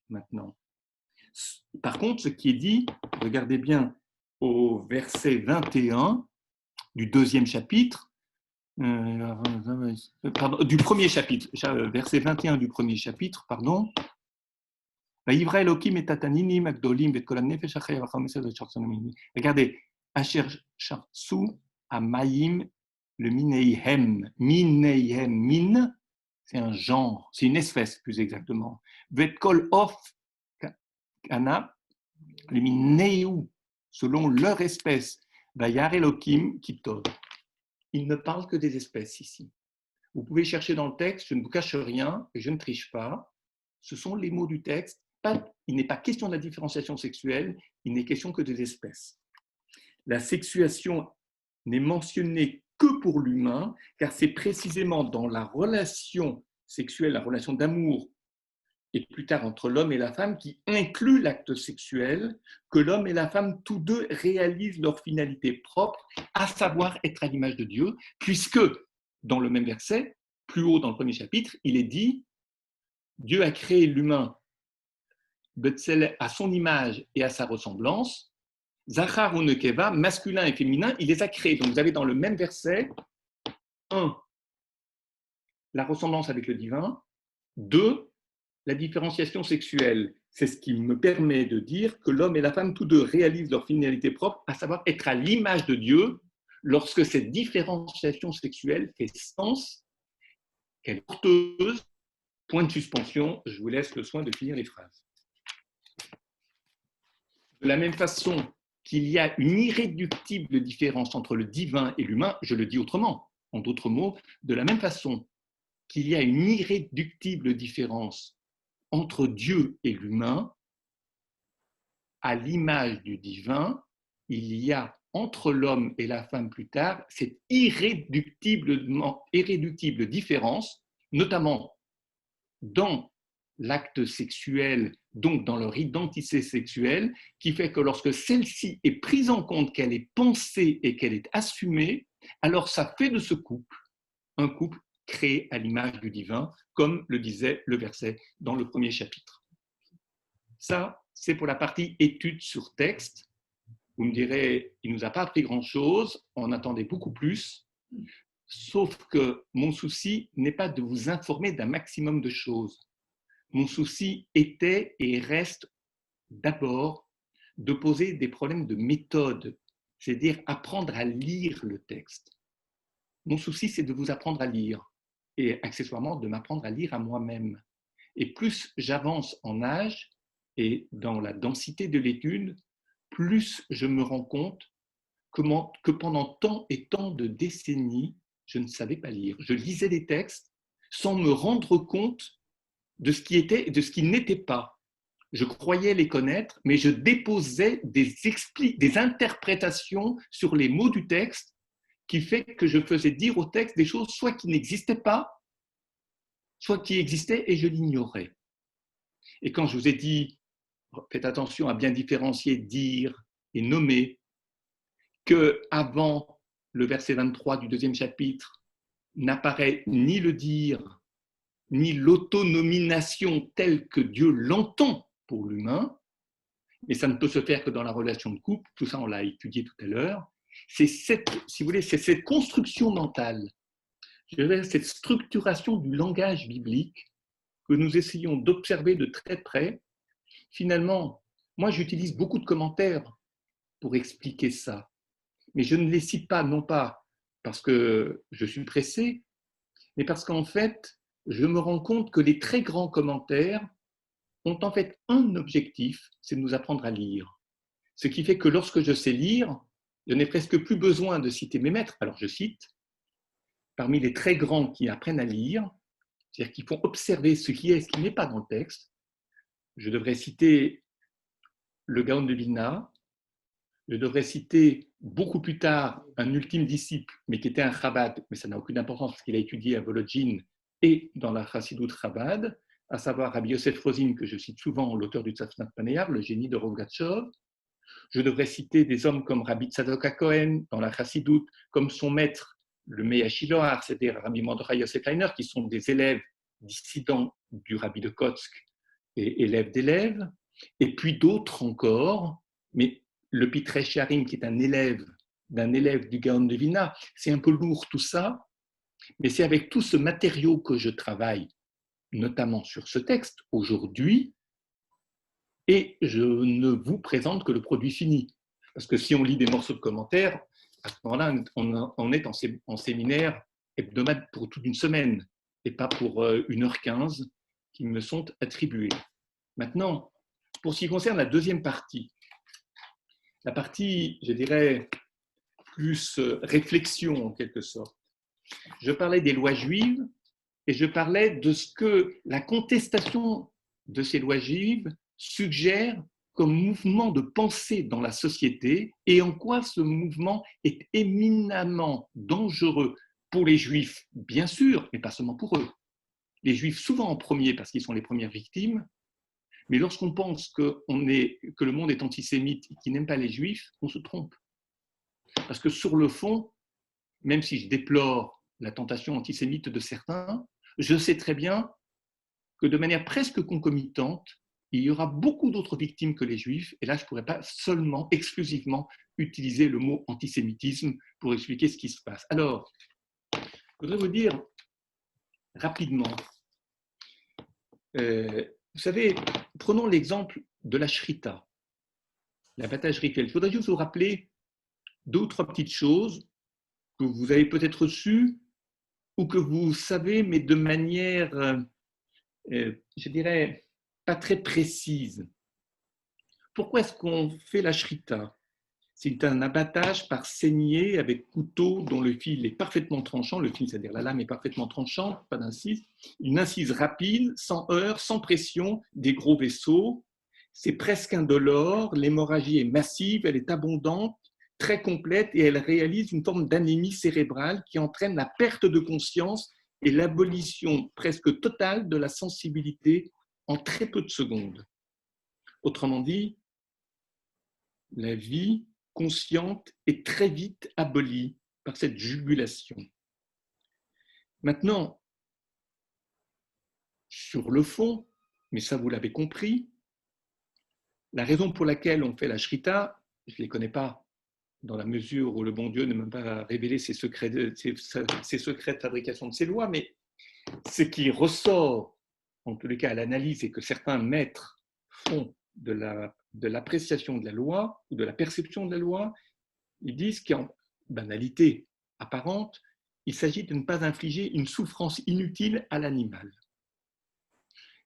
Speaker 5: maintenant. Par contre, ce qui est dit, regardez bien au verset 21 du deuxième chapitre, du premier chapitre, verset 21 du premier chapitre, pardon. Regardez, Asher Shartsu Amayim le Mineihem. Mineihem, min, c'est un genre, c'est une espèce plus exactement. Vetkol Of Kana, le Mineihu, selon leur espèce. Vayar Elohim Kitod. Il ne parle que des espèces ici. Vous pouvez chercher dans le texte, je ne vous cache rien et je ne triche pas. Ce sont les mots du texte. Il n'est pas question de la différenciation sexuelle, il n'est question que des espèces. La sexuation n'est mentionnée que pour l'humain, car c'est précisément dans la relation sexuelle, la relation d'amour et plus tard entre l'homme et la femme, qui inclut l'acte sexuel, que l'homme et la femme, tous deux, réalisent leur finalité propre, à savoir être à l'image de Dieu, puisque dans le même verset, plus haut dans le premier chapitre, il est dit « Dieu a créé l'humain à son image et à sa ressemblance, Zachar ou Nekeva, masculin et féminin, il les a créés. » Donc vous avez dans le même verset, 1, la ressemblance avec le divin, 2, la différenciation sexuelle. C'est ce qui me permet de dire que l'homme et la femme, tous deux, réalisent leur finalité propre, à savoir être à l'image de Dieu, lorsque cette différenciation sexuelle fait sens, qu'elle est porteuse. Point de suspension, je vous laisse le soin de finir les phrases. De la même façon qu'il y a une irréductible différence entre le divin et l'humain, je le dis autrement, en d'autres mots, de la même façon qu'il y a une irréductible différence entre Dieu et l'humain, à l'image du divin, il y a entre l'homme et la femme plus tard cette irréductible différence, notamment dans l'acte sexuel, donc dans leur identité sexuelle, qui fait que lorsque celle-ci est prise en compte, qu'elle est pensée et qu'elle est assumée, alors ça fait de ce couple un couple créé à l'image du divin, comme le disait le verset dans le premier chapitre. Ça, c'est pour la partie étude sur texte. Vous me direz, il ne nous a pas appris grand-chose, on attendait beaucoup plus, sauf que mon souci n'est pas de vous informer d'un maximum de choses. Mon souci était et reste d'abord de poser des problèmes de méthode, c'est-à-dire apprendre à lire le texte. Mon souci, c'est de vous apprendre à lire et accessoirement de m'apprendre à lire à moi-même. Et plus j'avance en âge et dans la densité de l'étude, plus je me rends compte que pendant tant et tant de décennies, je ne savais pas lire. Je lisais des textes sans me rendre compte de ce qui était et de ce qui n'était pas. Je croyais les connaître, mais je déposais des interprétations sur les mots du texte qui fait que je faisais dire au texte des choses soit qui n'existaient pas, soit qui existaient et je l'ignorais. Et quand je vous ai dit, faites attention à bien différencier dire et nommer, qu'avant le verset 23 du deuxième chapitre n'apparaît ni le dire, ni l'autonomination telle que Dieu l'entend pour l'humain, mais ça ne peut se faire que dans la relation de couple, tout ça on l'a étudié tout à l'heure. C'est cette, si vous voulez, c'est cette construction mentale, cette structuration du langage biblique que nous essayons d'observer de très près. Finalement, moi j'utilise beaucoup de commentaires pour expliquer ça, mais je ne les cite pas, non pas parce que je suis pressé, mais parce qu'en fait, je me rends compte que les très grands commentaires ont en fait un objectif, c'est de nous apprendre à lire. Ce qui fait que lorsque je sais lire, je n'ai presque plus besoin de citer mes maîtres. Alors je cite, parmi les très grands qui apprennent à lire, c'est-à-dire qui font observer ce qui est et ce qui n'est pas dans le texte, je devrais citer le Gaon de Vilna, je devrais citer beaucoup plus tard un ultime disciple, mais qui était un Chabad, mais ça n'a aucune importance parce qu'il a étudié à Volodjine et dans la Chassidoute Chabad, à savoir Rabbi Yosef Rosin, que je cite souvent, l'auteur du Tzafnat Panear, le génie de Rogatchov. Je devrais citer des hommes comme Rabbi Tzadok HaKohen dans la Chassidoute, comme son maître, le Meah Shiloach, c'est-à-dire Rabbi Mordechai Yosef Leiner, qui sont des élèves dissidents du Rabbi de Kotsk et élèves d'élèves, et puis d'autres encore, mais le Pitrei Shearim, qui est un élève d'un élève du Gaon de Vilna, c'est un peu lourd tout ça, mais c'est avec tout ce matériau que je travaille, notamment sur ce texte aujourd'hui, et je ne vous présente que le produit fini. Parce que si on lit des morceaux de commentaires, à ce moment-là, on est en séminaire hebdomadaire pour toute une semaine, et pas pour 1h15 qui me sont attribués. Maintenant, pour ce qui concerne la deuxième partie, la partie, je dirais, plus réflexion en quelque sorte, je parlais des lois juives et je parlais de ce que la contestation de ces lois juives suggère comme mouvement de pensée dans la société et en quoi ce mouvement est éminemment dangereux pour les juifs, bien sûr, mais pas seulement pour eux. les Juifs souvent en premier parce qu'ils sont les premières victimes, mais lorsqu'on pense que le monde est antisémite et qu'il n'aime pas les Juifs, on se trompe. Parce que sur le fond, même si je déplore la tentation antisémite de certains, je sais très bien que de manière presque concomitante, il y aura beaucoup d'autres victimes que les Juifs, et là je ne pourrais pas seulement, exclusivement, utiliser le mot antisémitisme pour expliquer ce qui se passe. Alors, je voudrais vous dire rapidement, vous savez, prenons l'exemple de la shrita, l'abattage rituel. Je voudrais juste vous rappeler 2 ou 3 petites choses que vous avez peut-être reçues ou que vous savez, mais de manière, je dirais, pas très précise. Pourquoi est-ce qu'on fait la shrita? C'est un abattage par saignée avec couteau dont le fil est parfaitement tranchant, le fil, c'est-à-dire la lame est parfaitement tranchante, pas d'incise, une incise rapide, sans heurts, sans pression, des gros vaisseaux. C'est presque indolore, l'hémorragie est massive, elle est abondante, très complète et elle réalise une forme d'anémie cérébrale qui entraîne la perte de conscience et l'abolition presque totale de la sensibilité en très peu de secondes. Autrement dit, la vie consciente est très vite abolie par cette jugulation. Maintenant, sur le fond, mais ça vous l'avez compris, la raison pour laquelle on fait la shrita, je ne les connais pas dans la mesure où le bon Dieu ne m'a pas révélé ses secrets de fabrication de ses lois, mais ce qui ressort, en tous les cas à l'analyse, et que certains maîtres font de l'appréciation de la loi ou de la perception de la loi, ils disent qu'en banalité apparente, il s'agit de ne pas infliger une souffrance inutile à l'animal.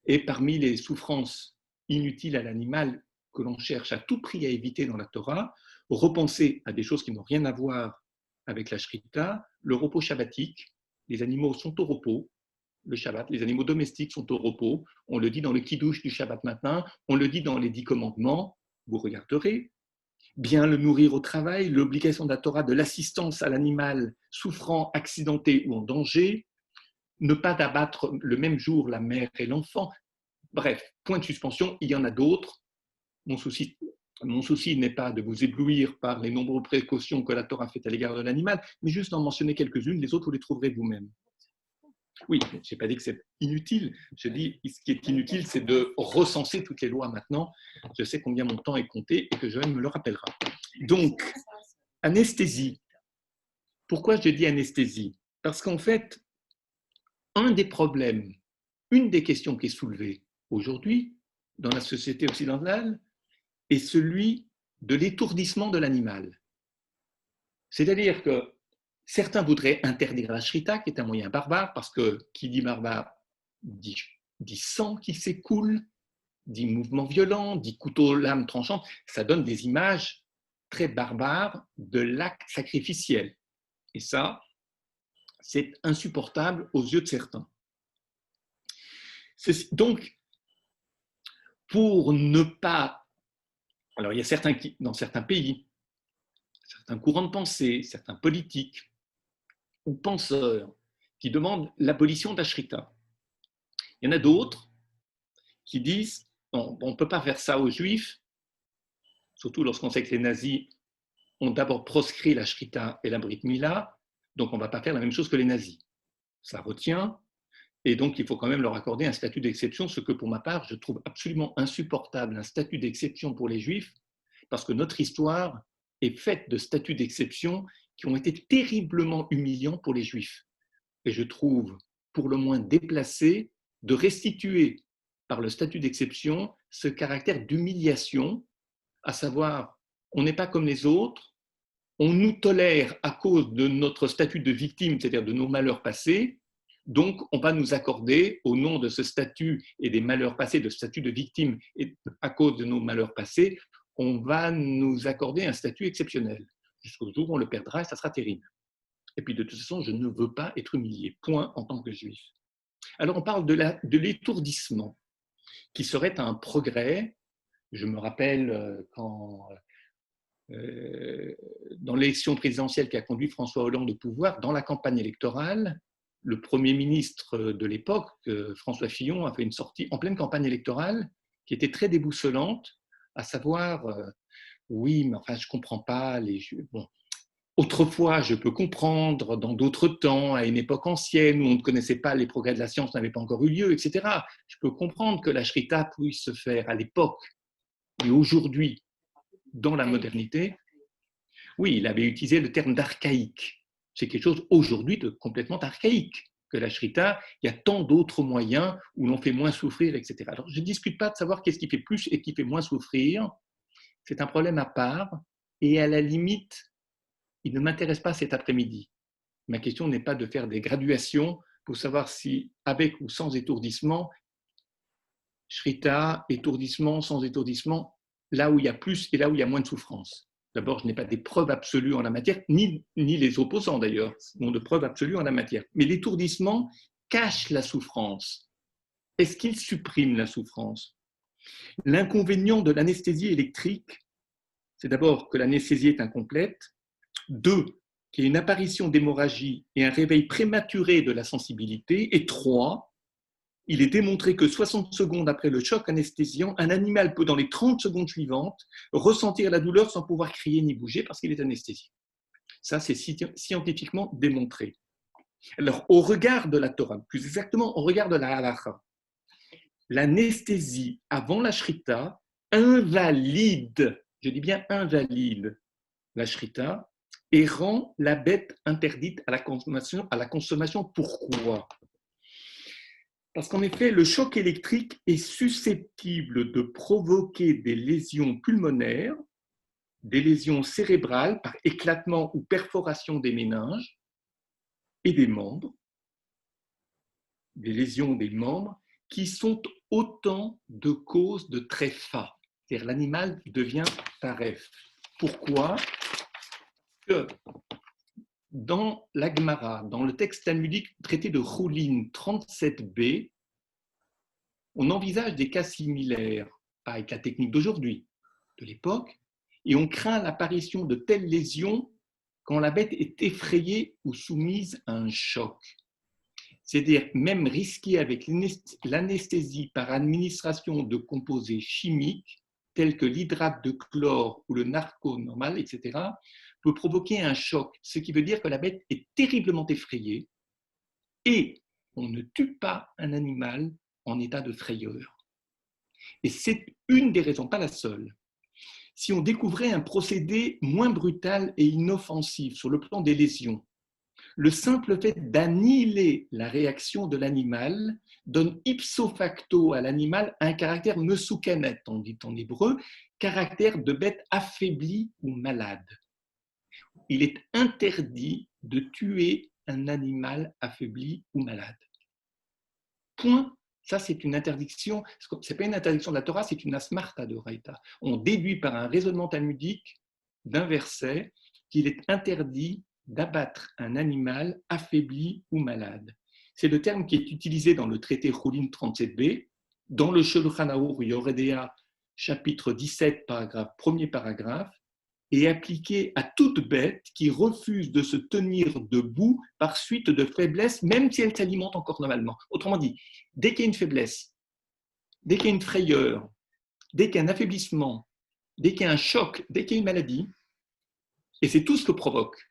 Speaker 5: Et parmi les souffrances inutiles à l'animal que l'on cherche à tout prix à éviter dans la Torah, repenser à des choses qui n'ont rien à voir avec la shrita, le repos shabbatique, les animaux sont au repos, le Shabbat, les animaux domestiques sont au repos, on le dit dans le Kiddush du Shabbat matin, on le dit dans les 10 commandements, vous regarderez, bien le nourrir au travail, l'obligation de la Torah de l'assistance à l'animal souffrant, accidenté ou en danger, ne pas abattre le même jour la mère et l'enfant. Bref, point de suspension, il y en a d'autres. Mon souci n'est pas de vous éblouir par les nombreuses précautions que la Torah fait à l'égard de l'animal, mais juste d'en mentionner quelques-unes, les autres vous les trouverez vous-même. Oui, je n'ai pas dit que c'est inutile, je dis ce qui est inutile, c'est de recenser toutes les lois maintenant. Je sais combien mon temps est compté et que Joël me le rappellera. Donc, anesthésie. Pourquoi je dis anesthésie? Parce qu'en fait, un des problèmes, une des questions qui est soulevée aujourd'hui dans la société occidentale est celui de l'étourdissement de l'animal. C'est-à-dire que certains voudraient interdire la shrita, qui est un moyen barbare, parce que qui dit barbare dit sang qui s'écoule, dit mouvement violent, dit couteau, lame tranchante. Ça donne des images très barbares de l'acte sacrificiel. Et ça, c'est insupportable aux yeux de certains. Donc, pour ne pas... Alors, il y a certains qui, dans certains pays, certains courants de pensée, certains politiques ou penseurs qui demandent l'abolition de la shrita. Il y en a d'autres qui disent on ne peut pas faire ça aux Juifs, surtout lorsqu'on sait que les nazis ont d'abord proscrit la shrita et la brit mila, donc on ne va pas faire la même chose que les nazis. Ça retient, et donc il faut quand même leur accorder un statut d'exception, ce que pour ma part, je trouve absolument insupportable, un statut d'exception pour les Juifs, parce que notre histoire est faite de statuts d'exception qui ont été terriblement humiliants pour les Juifs. Et je trouve pour le moins déplacé de restituer par le statut d'exception ce caractère d'humiliation, à savoir, on n'est pas comme les autres, on nous tolère à cause de notre statut de victime, c'est-à-dire de nos malheurs passés, donc on va nous accorder, au nom de ce statut et des malheurs passés, de ce statut de victime et à cause de nos malheurs passés, on va nous accorder un statut exceptionnel. Jusqu'au jour où on le perdra et ça sera terrible. Et puis de toute façon, je ne veux pas être humilié, point, en tant que juif. Alors on parle de l'étourdissement, qui serait un progrès. Je me rappelle quand, dans l'élection présidentielle qui a conduit François Hollande au pouvoir, dans la campagne électorale, le Premier ministre de l'époque, François Fillon, a fait une sortie en pleine campagne électorale qui était très déboussolante, à savoir, oui, mais enfin, je ne comprends pas les... Bon, autrefois, je peux comprendre, dans d'autres temps, à une époque ancienne où on ne connaissait pas, les progrès de la science n'avaient pas encore eu lieu, etc. Je peux comprendre que la shrita puisse se faire à l'époque, mais aujourd'hui, dans la modernité, oui, il avait utilisé le terme d'archaïque. C'est quelque chose aujourd'hui de complètement archaïque. Que la shrita, il y a tant d'autres moyens où l'on fait moins souffrir, etc. Alors, je ne discute pas de savoir qu'est-ce qui fait plus et qui fait moins souffrir. C'est un problème à part. Et à la limite, il ne m'intéresse pas cet après-midi. Ma question n'est pas de faire des graduations pour savoir si, avec ou sans étourdissement, shrita, étourdissement, sans étourdissement, là où il y a plus et là où il y a moins de souffrance. D'abord, je n'ai pas des preuves absolues en la matière, ni les opposants d'ailleurs n'ont de preuves absolues en la matière. Mais l'étourdissement cache la souffrance. Est-ce qu'il supprime la souffrance? L'inconvénient de l'anesthésie électrique, c'est d'abord que l'anesthésie est incomplète. 2, qu'il y a une apparition d'hémorragie et un réveil prématuré de la sensibilité. Et 3, il est démontré que 60 secondes après le choc anesthésiant, un animal peut, dans les 30 secondes suivantes, ressentir la douleur sans pouvoir crier ni bouger parce qu'il est anesthésié. Ça, c'est scientifiquement démontré. Alors, au regard de la Torah, plus exactement au regard de la Halacha, l'anesthésie avant la shrita invalide, je dis bien invalide, la shrita et rend la bête interdite à la consommation. Pourquoi ? Parce qu'en effet, le choc électrique est susceptible de provoquer des lésions pulmonaires, des lésions cérébrales par éclatement ou perforation des méninges et des membres, des lésions des membres qui sont autant de causes de tréfa, c'est-à-dire l'animal devient taref. Pourquoi ? Parce que dans la Gemara, dans le texte talmudique traité de Choulin 37b, on envisage des cas similaires avec la technique d'aujourd'hui, de l'époque, et on craint l'apparition de telles lésions quand la bête est effrayée ou soumise à un choc. C'est-à-dire même risquée avec l'anesthésie par administration de composés chimiques tels que l'hydrate de chlore ou le narco normal, etc., peut provoquer un choc, ce qui veut dire que la bête est terriblement effrayée et on ne tue pas un animal en état de frayeur. Et c'est une des raisons, pas la seule. Si on découvrait un procédé moins brutal et inoffensif sur le plan des lésions, le simple fait d'annihiler la réaction de l'animal donne ipso facto à l'animal un caractère mesoukanet, on dit en hébreu, caractère de bête affaiblie ou malade. Il est interdit de tuer un animal affaibli ou malade. Point. Ça, c'est une interdiction. Ce n'est pas une interdiction de la Torah, c'est une asmarta de Oraita. On déduit par un raisonnement talmudique d'un verset qu'il est interdit d'abattre un animal affaibli ou malade. C'est le terme qui est utilisé dans le traité Choulin 37b, dans le Shulchan Aruch Yoreh Deah, chapitre 17, premier paragraphe, et appliqué à toute bête qui refuse de se tenir debout par suite de faiblesse, même si elle s'alimente encore normalement. Autrement dit, dès qu'il y a une faiblesse, dès qu'il y a une frayeur, dès qu'il y a un affaiblissement, dès qu'il y a un choc, dès qu'il y a une maladie, et c'est tout ce que provoque,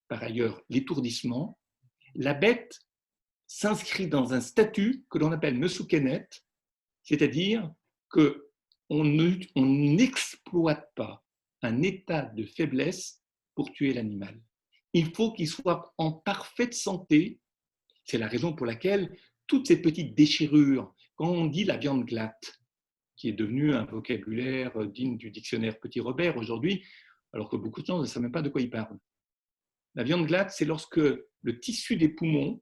Speaker 5: par ailleurs, l'étourdissement, la bête s'inscrit dans un statut que l'on appelle mesoukenet, c'est-à-dire qu'on n'exploite pas un état de faiblesse pour tuer l'animal. Il faut qu'il soit en parfaite santé. C'est la raison pour laquelle toutes ces petites déchirures, quand on dit la viande glatte, qui est devenu un vocabulaire digne du dictionnaire Petit Robert aujourd'hui, alors que beaucoup de gens ne savent même pas de quoi ils parlent. La viande glatte, c'est lorsque le tissu des poumons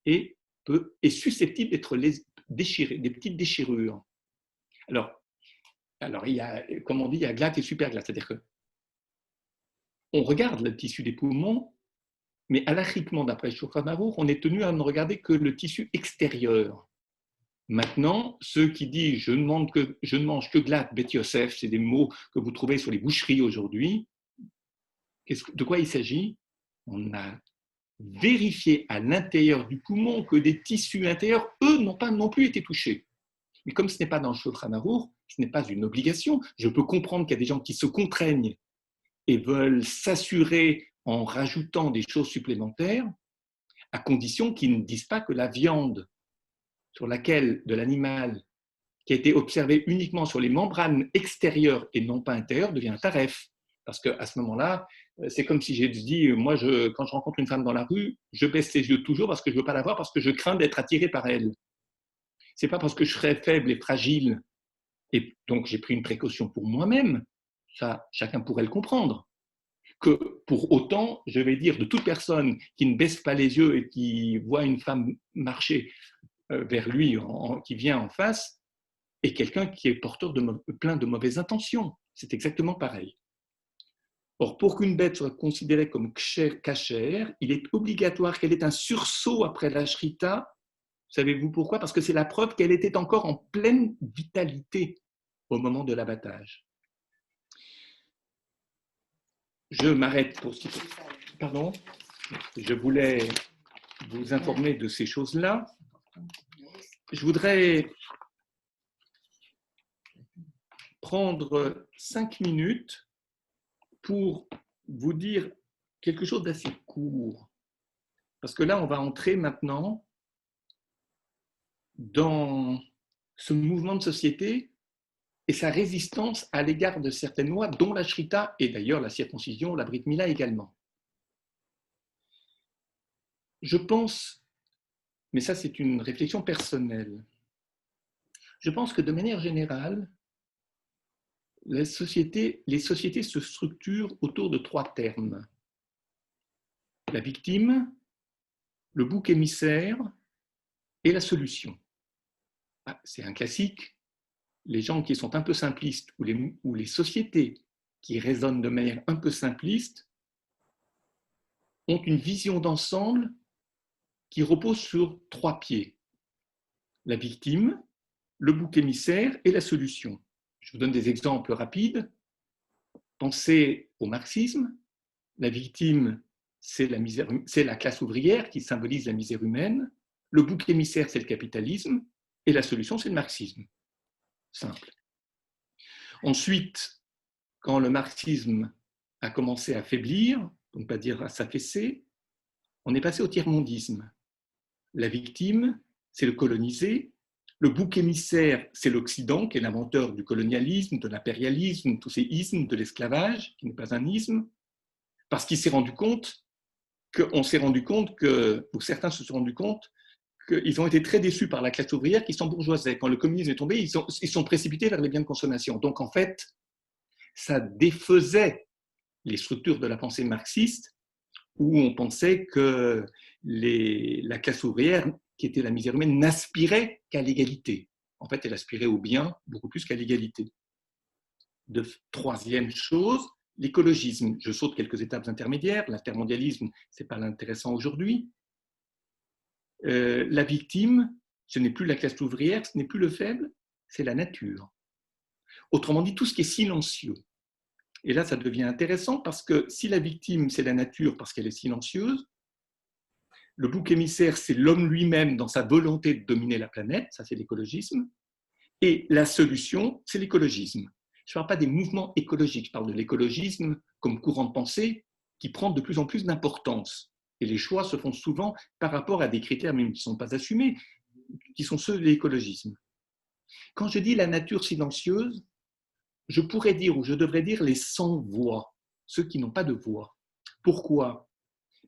Speaker 5: est susceptible d'être déchiré, des petites déchirures. Alors, il y a, comme on dit, il y a glatte et super glatte. C'est-à-dire qu'on regarde le tissu des poumons, mais halachiquement, d'après Shulchan Aruch, on est tenu à ne regarder que le tissu extérieur. Maintenant, ceux qui disent je ne mange que glatte, Bet Yosef, c'est des mots que vous trouvez sur les boucheries aujourd'hui. De quoi il s'agit ? On a vérifier à l'intérieur du poumon que des tissus intérieurs, eux, n'ont pas non plus été touchés. Mais comme ce n'est pas dans le Shulchan Arour, ce n'est pas une obligation. Je peux comprendre qu'il y a des gens qui se contraignent et veulent s'assurer en rajoutant des choses supplémentaires, à condition qu'ils ne disent pas que la viande sur laquelle de l'animal qui a été observée uniquement sur les membranes extérieures et non pas intérieures devient un taref. Parce qu'à ce moment-là, c'est comme si j'ai dit, moi, quand je rencontre une femme dans la rue, je baisse les yeux toujours parce que je ne veux pas la voir, parce que je crains d'être attiré par elle. Ce n'est pas parce que je serais faible et fragile, et donc j'ai pris une précaution pour moi-même, ça, chacun pourrait le comprendre, que pour autant, je vais dire de toute personne qui ne baisse pas les yeux et qui voit une femme marcher vers lui, qui vient en face, et quelqu'un qui est porteur plein de mauvaises intentions. C'est exactement pareil. Or, pour qu'une bête soit considérée comme kashère, il est obligatoire qu'elle ait un sursaut après la shrita. Savez-vous pourquoi? Parce que c'est la preuve qu'elle était encore en pleine vitalité au moment de l'abattage. Je m'arrête pour ce qui... Pardon? Je voulais vous informer de ces choses-là. Je voudrais prendre 5 minutes pour vous dire quelque chose d'assez court. Parce que là, on va entrer maintenant dans ce mouvement de société et sa résistance à l'égard de certaines lois, dont la shrita et d'ailleurs la circoncision, la brit mila également. Je pense, mais ça c'est une réflexion personnelle, je pense que de manière générale, les sociétés se structurent autour de 3 termes. La victime, le bouc émissaire et la solution. C'est un classique. Les gens qui sont un peu simplistes ou les sociétés qui raisonnent de manière un peu simpliste ont une vision d'ensemble qui repose sur 3 pieds. La victime, le bouc émissaire et la solution. Je vous donne des exemples rapides. Pensez au marxisme. La victime, c'est la classe ouvrière qui symbolise la misère humaine. Le bouc émissaire, c'est le capitalisme. Et la solution, c'est le marxisme. Simple. Ensuite, quand le marxisme a commencé à faiblir, pour ne pas dire à s'affaisser, on est passé au tiers-mondisme. La victime, c'est le colonisé. Le bouc émissaire, c'est l'Occident, qui est l'inventeur du colonialisme, de l'impérialisme, tous ces ismes, de l'esclavage, qui n'est pas un isme, parce qu'il s'est rendu compte ou certains se sont rendus compte, qu'ils ont été très déçus par la classe ouvrière qui s'embourgeoisait. Quand le communisme est tombé, ils sont précipités vers les biens de consommation. Donc en fait, ça défaisait les structures de la pensée marxiste, où on pensait que la classe ouvrière, qui était la misère humaine, n'aspirait qu'à l'égalité. En fait, elle aspirait au bien beaucoup plus qu'à l'égalité. Troisième chose, l'écologisme. Je saute quelques étapes intermédiaires. L'intermondialisme, ce n'est pas l'intéressant aujourd'hui. La victime, ce n'est plus la classe ouvrière, ce n'est plus le faible, c'est la nature. Autrement dit, tout ce qui est silencieux. Et là, ça devient intéressant parce que si la victime, c'est la nature parce qu'elle est silencieuse, le bouc émissaire, c'est l'homme lui-même dans sa volonté de dominer la planète, ça c'est l'écologisme, et la solution, c'est l'écologisme. Je ne parle pas des mouvements écologiques, je parle de l'écologisme comme courant de pensée qui prend de plus en plus d'importance. Et les choix se font souvent par rapport à des critères même qui ne sont pas assumés, qui sont ceux de l'écologisme. Quand je dis la nature silencieuse, je pourrais dire, ou je devrais dire, les sans-voix, ceux qui n'ont pas de voix. Pourquoi?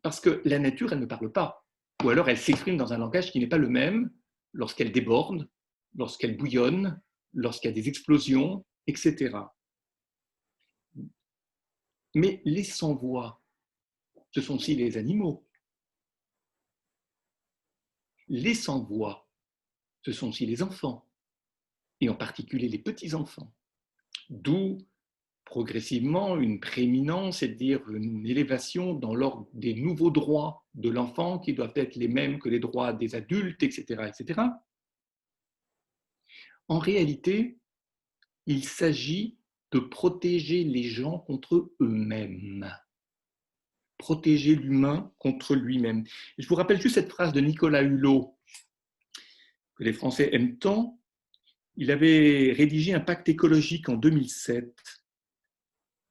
Speaker 5: Parce que la nature, elle ne parle pas. Ou alors elle s'exprime dans un langage qui n'est pas le même lorsqu'elle déborde, lorsqu'elle bouillonne, lorsqu'il y a des explosions, etc. Mais les sans-voix, ce sont aussi les animaux. Les sans-voix, ce sont aussi les enfants, et en particulier les petits-enfants. D'où progressivement une prééminence, c'est-à-dire une élévation dans l'ordre des nouveaux droits de l'enfant qui doivent être les mêmes que les droits des adultes, etc., etc. En réalité, il s'agit de protéger les gens contre eux-mêmes. protéger l'humain contre lui-même. Et je vous rappelle juste cette phrase de Nicolas Hulot, que les Français aiment tant. Il avait rédigé un pacte écologique en 2007.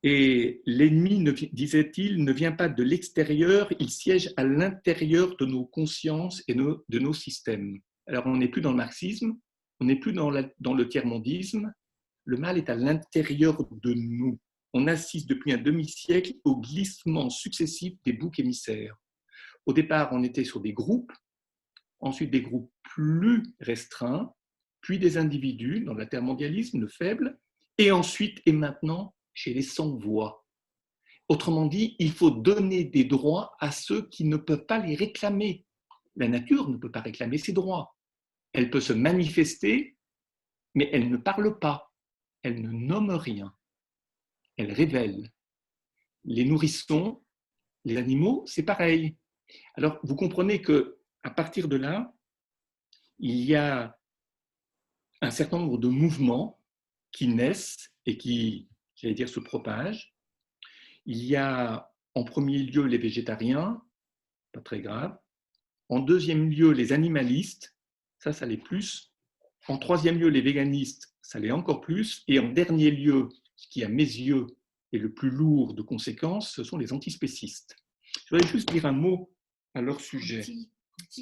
Speaker 5: Et l'ennemi, disait-il, ne vient pas de l'extérieur, il siège à l'intérieur de nos consciences et de nos systèmes. Alors on n'est plus dans le marxisme, on n'est plus dans le tiers-mondisme, le mal est à l'intérieur de nous. On assiste depuis un demi-siècle au glissement successif des boucs émissaires. Au départ, on était sur des groupes, ensuite des groupes plus restreints, puis des individus dans l'intermondialisme, le faible, et ensuite et maintenant chez les sans-voix. Autrement dit, il faut donner des droits à ceux qui ne peuvent pas les réclamer. La nature ne peut pas réclamer ses droits. Elle peut se manifester, mais elle ne parle pas. Elle ne nomme rien. Elle révèle. Les nourrissons, les animaux, c'est pareil. Alors, vous comprenez qu'à partir de là, il y a un certain nombre de mouvements qui naissent et qui, j'allais dire, se propagent. Il y a en premier lieu les végétariens, pas très grave. En deuxième lieu, les animalistes, ça l'est plus. En troisième lieu, les véganistes, ça l'est encore plus. Et en dernier lieu, ce qui à mes yeux est le plus lourd de conséquences, ce sont les antispécistes. Je voudrais juste dire un mot à leur sujet.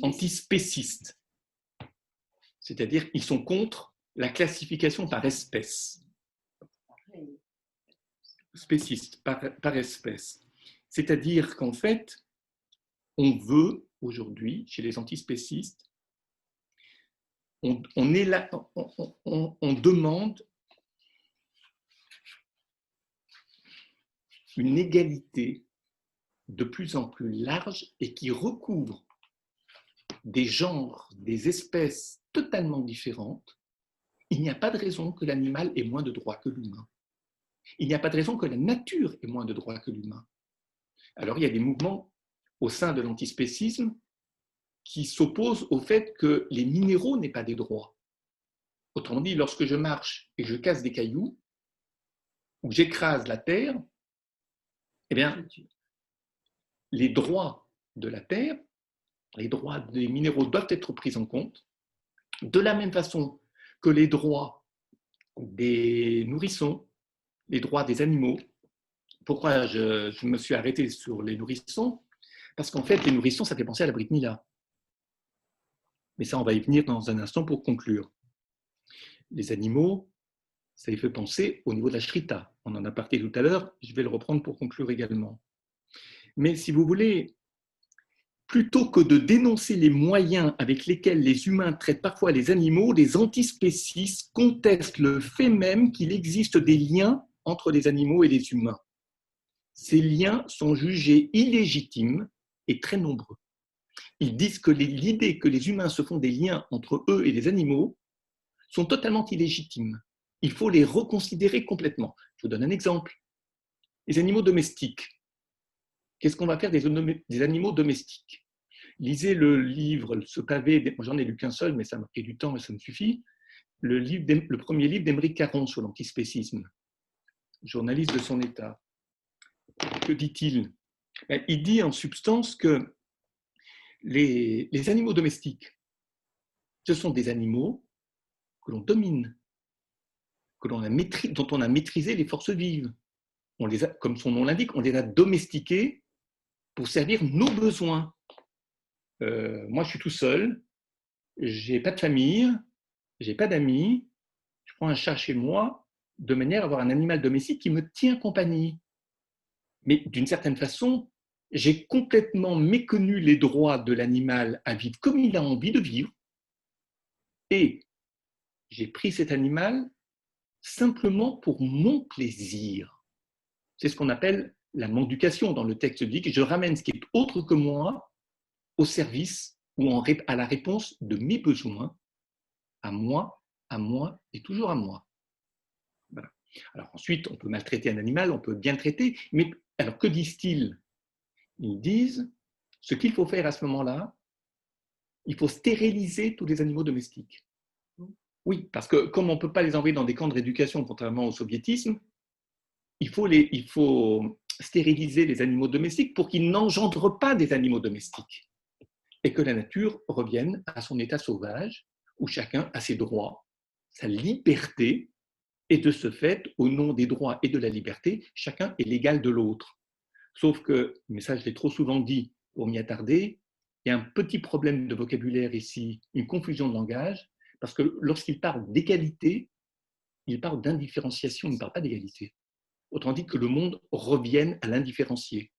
Speaker 5: Antispécistes. C'est-à-dire qu'ils sont contre la classification par espèce. Spécistes, par espèce. C'est-à-dire qu'en fait, on veut aujourd'hui, chez les antispécistes, on demande une égalité de plus en plus large et qui recouvre des genres, des espèces totalement différentes. Il n'y a pas de raison que l'animal ait moins de droits que l'humain. Il n'y a pas de raison que la nature ait moins de droits que l'humain. Alors il y a des mouvements au sein de l'antispécisme qui s'opposent au fait que les minéraux n'aient pas des droits. Autrement dit, lorsque je marche et je casse des cailloux, ou j'écrase la terre, eh bien, les droits de la terre, les droits des minéraux doivent être pris en compte, de la même façon que les droits des nourrissons, les droits des animaux. Pourquoi je me suis arrêté sur les nourrissons? Parce qu'en fait, les nourrissons, ça fait penser à la Brit Mila. Mais ça, on va y venir dans un instant pour conclure. Les animaux, ça y fait penser au niveau de la shrita. On en a parlé tout à l'heure, je vais le reprendre pour conclure également. Mais si vous voulez, plutôt que de dénoncer les moyens avec lesquels les humains traitent parfois les animaux, les antispécistes contestent le fait même qu'il existe des liens entre les animaux et les humains. Ces liens sont jugés illégitimes et très nombreux. Ils disent que l'idée que les humains se font des liens entre eux et les animaux sont totalement illégitimes. Il faut les reconsidérer complètement. Je vous donne un exemple. Les animaux domestiques. Qu'est-ce qu'on va faire des animaux domestiques? Lisez le livre, ce pavé, j'en ai lu qu'un seul, mais ça m'a pris du temps et ça me suffit, le premier livre d'Émeric Caron sur l'antispécisme, journaliste de son état. Que dit-il? Il dit en substance que les animaux domestiques, ce sont des animaux que l'on domine, dont on a maîtrisé les forces vives. Comme son nom l'indique, on les a domestiqués pour servir nos besoins. Moi, je suis tout seul, je n'ai pas de famille, je n'ai pas d'amis, je prends un chat chez moi de manière à avoir un animal domestique qui me tient compagnie. Mais d'une certaine façon, j'ai complètement méconnu les droits de l'animal à vivre comme il a envie de vivre et j'ai pris cet animal simplement pour mon plaisir. C'est ce qu'on appelle la mendication dans le texte biblique. Je ramène ce qui est autre que moi au service ou à la réponse de mes besoins, à moi et toujours à moi. Voilà. Alors ensuite, on peut maltraiter un animal, on peut bien le traiter, mais alors que disent-ils? Ils disent, ce qu'il faut faire à ce moment-là, il faut stériliser tous les animaux domestiques. Oui, parce que comme on ne peut pas les envoyer dans des camps de rééducation, contrairement au soviétisme, il faut stériliser les animaux domestiques pour qu'ils n'engendrent pas des animaux domestiques et que la nature revienne à son état sauvage où chacun a ses droits, sa liberté, et de ce fait, au nom des droits et de la liberté, chacun est l'égal de l'autre. Sauf que, mais ça je l'ai trop souvent dit pour m'y attarder, il y a un petit problème de vocabulaire ici, une confusion de langage, parce que lorsqu'il parle d'égalité, il parle d'indifférenciation, il ne parle pas d'égalité. Autrement dit, que le monde revienne à l'indifférencié.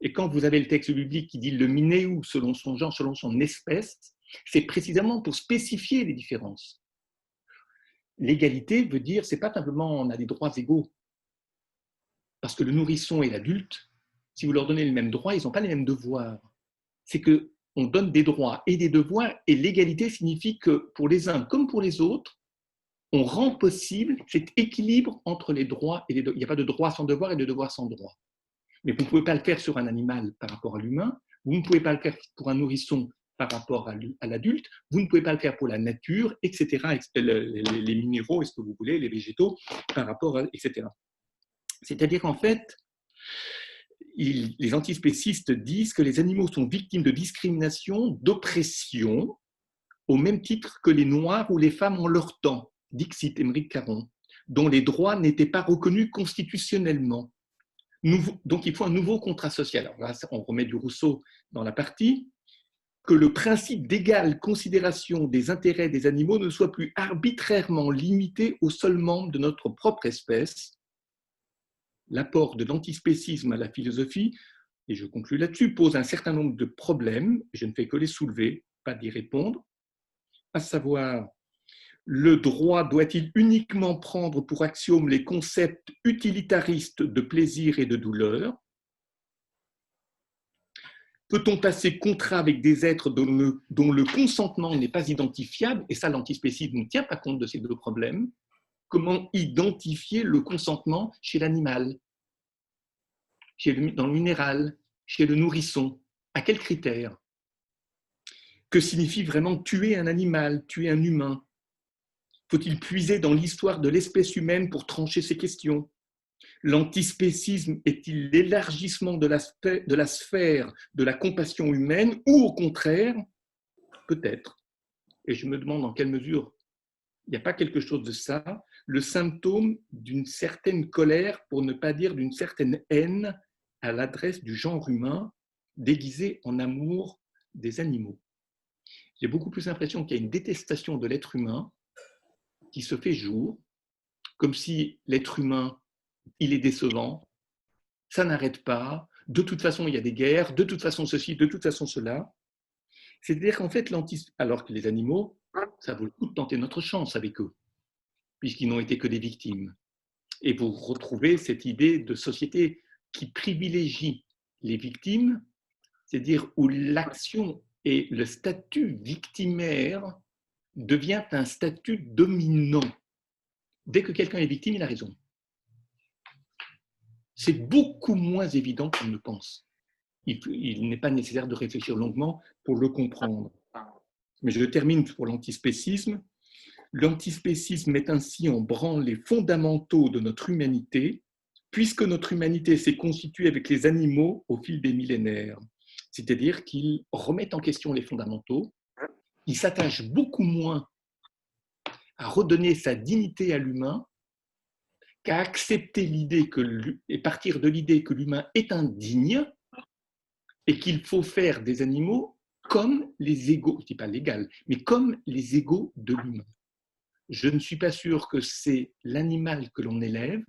Speaker 5: Et quand vous avez le texte biblique qui dit le minéou selon son genre, selon son espèce, c'est précisément pour spécifier les différences. L'égalité veut dire, c'est pas simplement on a des droits égaux. Parce que le nourrisson et l'adulte, si vous leur donnez les mêmes droits, ils n'ont pas les mêmes devoirs. C'est qu'on donne des droits et des devoirs, et l'égalité signifie que pour les uns comme pour les autres, on rend possible cet équilibre entre les droits et les devoirs. Il n'y a pas de droit sans devoir et de devoir sans droit. Mais vous ne pouvez pas le faire sur un animal par rapport à l'humain, vous ne pouvez pas le faire pour un nourrisson par rapport à l'adulte, vous ne pouvez pas le faire pour la nature, etc., les minéraux, est-ce que vous voulez, les végétaux, par rapport à, etc. C'est-à-dire qu'en fait, les antispécistes disent que les animaux sont victimes de discrimination, d'oppression, au même titre que les Noirs ou les femmes en leur temps, dixit Émeric Caron, dont les droits n'étaient pas reconnus constitutionnellement. Donc il faut un nouveau contrat social. Alors là, on remet du Rousseau dans la partie, que le principe d'égale considération des intérêts des animaux ne soit plus arbitrairement limité aux seuls membres de notre propre espèce. L'apport de l'antispécisme à la philosophie, et je conclus là-dessus, pose un certain nombre de problèmes, je ne fais que les soulever, pas d'y répondre, à savoir, le droit doit-il uniquement prendre pour axiome les concepts utilitaristes de plaisir et de douleur? Peut-on passer contrat avec des êtres dont le consentement n'est pas identifiable? Et ça, l'antispécisme ne tient pas compte de ces deux problèmes. Comment identifier le consentement chez l'animal, dans le minéral, chez le nourrisson? À quels critères? Que signifie vraiment tuer un animal, tuer un humain? Faut-il puiser dans l'histoire de l'espèce humaine pour trancher ces questions? L'antispécisme est-il l'élargissement de la sphère de la compassion humaine ou au contraire, peut-être, et je me demande en quelle mesure il n'y a pas quelque chose de ça, le symptôme d'une certaine colère, pour ne pas dire d'une certaine haine à l'adresse du genre humain déguisé en amour des animaux. J'ai beaucoup plus l'impression qu'il y a une détestation de l'être humain qui se fait jour, comme si l'être humain, il est décevant, ça n'arrête pas, de toute façon il y a des guerres, de toute façon ceci, de toute façon cela. C'est-à-dire qu'en fait, alors que les animaux, ça vaut le coup de tenter notre chance avec eux, puisqu'ils n'ont été que des victimes. Et vous retrouvez cette idée de société qui privilégie les victimes, c'est-à-dire où l'action et le statut victimaire devient un statut dominant. Dès que quelqu'un est victime, il a raison. C'est beaucoup moins évident qu'on ne pense. Il n'est pas nécessaire de réfléchir longuement pour le comprendre. Mais je termine pour l'antispécisme. L'antispécisme met ainsi en branle les fondamentaux de notre humanité, puisque notre humanité s'est constituée avec les animaux au fil des millénaires. C'est-à-dire qu'il remet en question les fondamentaux, il s'attache beaucoup moins à redonner sa dignité à l'humain qu'à accepter l'idée et partir de l'idée que l'humain est indigne et qu'il faut faire des animaux comme les égaux, je ne dis pas l'égal, mais comme les égaux de l'humain. Je ne suis pas sûr que c'est l'animal que l'on élève,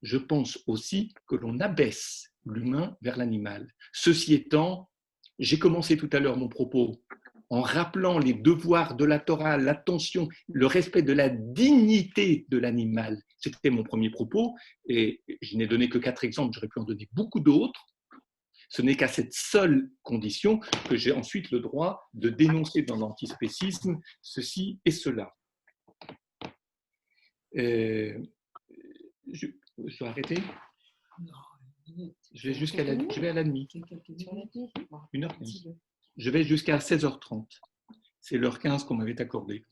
Speaker 5: je pense aussi que l'on abaisse l'humain vers l'animal. Ceci étant, j'ai commencé tout à l'heure mon propos en rappelant les devoirs de la Torah, l'attention, le respect de la dignité de l'animal. C'était mon premier propos, et je n'ai donné que 4 exemples, j'aurais pu en donner beaucoup d'autres. Ce n'est qu'à cette seule condition que j'ai ensuite le droit de dénoncer dans l'antispécisme ceci et cela. Je dois arrêter? Je vais à la nuit. 1h15. Je vais jusqu'à 16h30. C'est l'heure 15 qu'on m'avait accordée.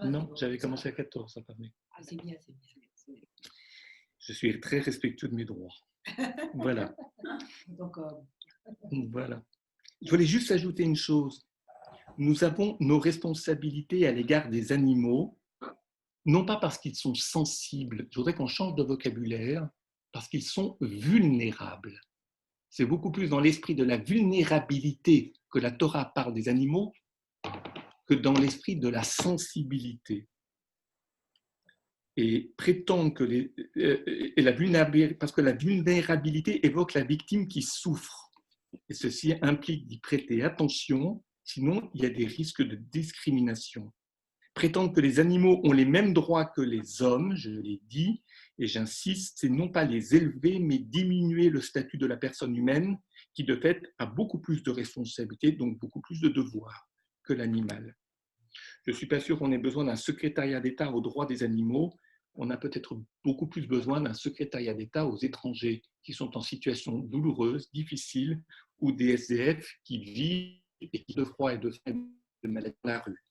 Speaker 5: Non, j'avais commencé à 14, ça permet.
Speaker 2: Ah, c'est bien, c'est bien.
Speaker 5: Je suis très respectueux de mes droits. Voilà.
Speaker 2: Donc,
Speaker 5: Voilà. Je voulais juste ajouter une chose. Nous avons nos responsabilités à l'égard des animaux, non pas parce qu'ils sont sensibles, je voudrais qu'on change de vocabulaire, parce qu'ils sont vulnérables. C'est beaucoup plus dans l'esprit de la vulnérabilité que la Torah parle des animaux que dans l'esprit de la sensibilité. Et prétendre que parce que la vulnérabilité évoque la victime qui souffre. Et ceci implique d'y prêter attention, sinon il y a des risques de discrimination. Prétendre que les animaux ont les mêmes droits que les hommes, je l'ai dit, et j'insiste, c'est non pas les élever, mais diminuer le statut de la personne humaine, qui de fait a beaucoup plus de responsabilités, donc beaucoup plus de devoirs que l'animal. Je ne suis pas sûr qu'on ait besoin d'un secrétariat d'État aux droits des animaux. On a peut-être beaucoup plus besoin d'un secrétariat d'État aux étrangers qui sont en situation douloureuse, difficile, ou des SDF qui vivent et qui de froid et de faim de maladie dans la rue.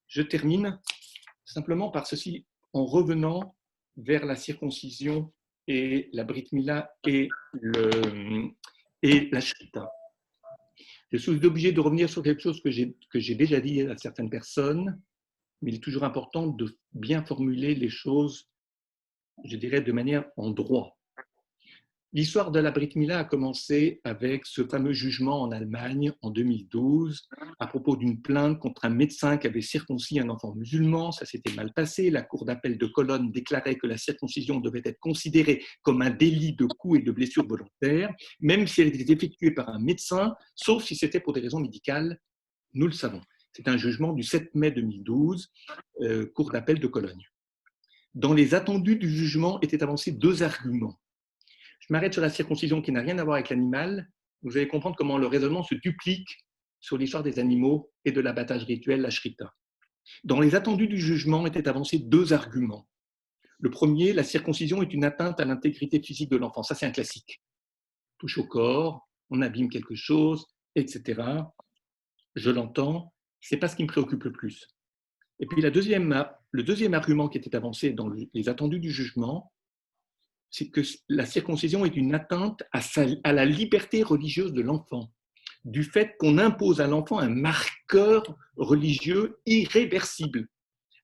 Speaker 5: Je termine simplement par ceci, en revenant vers la circoncision et la Brit Mila et la Shrita. Je suis obligé de revenir sur quelque chose que j'ai déjà dit à certaines personnes, mais il est toujours important de bien formuler les choses, je dirais, de manière en droit. L'histoire de la Brit Mila a commencé avec ce fameux jugement en Allemagne en 2012 à propos d'une plainte contre un médecin qui avait circoncis un enfant musulman. Ça s'était mal passé. La cour d'appel de Cologne déclarait que la circoncision devait être considérée comme un délit de coups et de blessures volontaires, même si elle était effectuée par un médecin, sauf si c'était pour des raisons médicales. Nous le savons. C'est un jugement du 7 mai 2012, cour d'appel de Cologne. Dans les attendus du jugement étaient avancés deux arguments. Je m'arrête sur la circoncision qui n'a rien à voir avec l'animal. Vous allez comprendre comment le raisonnement se duplique sur l'histoire des animaux et de l'abattage rituel, la shrita. Dans les attendus du jugement étaient avancés deux arguments. Le premier, la circoncision est une atteinte à l'intégrité physique de l'enfant. Ça, c'est un classique. Touche au corps, on abîme quelque chose, etc. Je l'entends, ce n'est pas ce qui me préoccupe le plus. Et puis le deuxième argument qui était avancé dans les attendus du jugement, c'est que la circoncision est une atteinte à la liberté religieuse de l'enfant, du fait qu'on impose à l'enfant un marqueur religieux irréversible,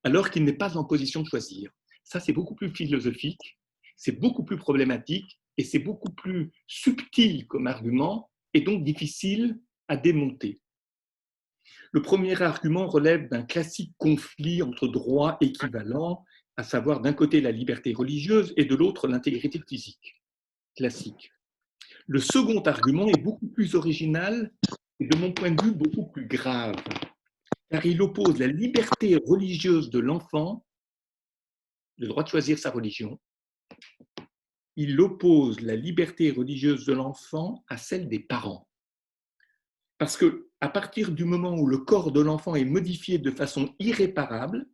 Speaker 5: alors qu'il n'est pas en position de choisir. Ça, c'est beaucoup plus philosophique, c'est beaucoup plus problématique et c'est beaucoup plus subtil comme argument et donc difficile à démonter. Le premier argument relève d'un classique conflit entre droits équivalents, à savoir d'un côté la liberté religieuse et de l'autre l'intégrité physique. Classique. Le second argument est beaucoup plus original et de mon point de vue beaucoup plus grave, car il oppose la liberté religieuse de l'enfant, le droit de choisir sa religion, il oppose la liberté religieuse de l'enfant à celle des parents. Parce qu'à partir du moment où le corps de l'enfant est modifié de façon irréparable,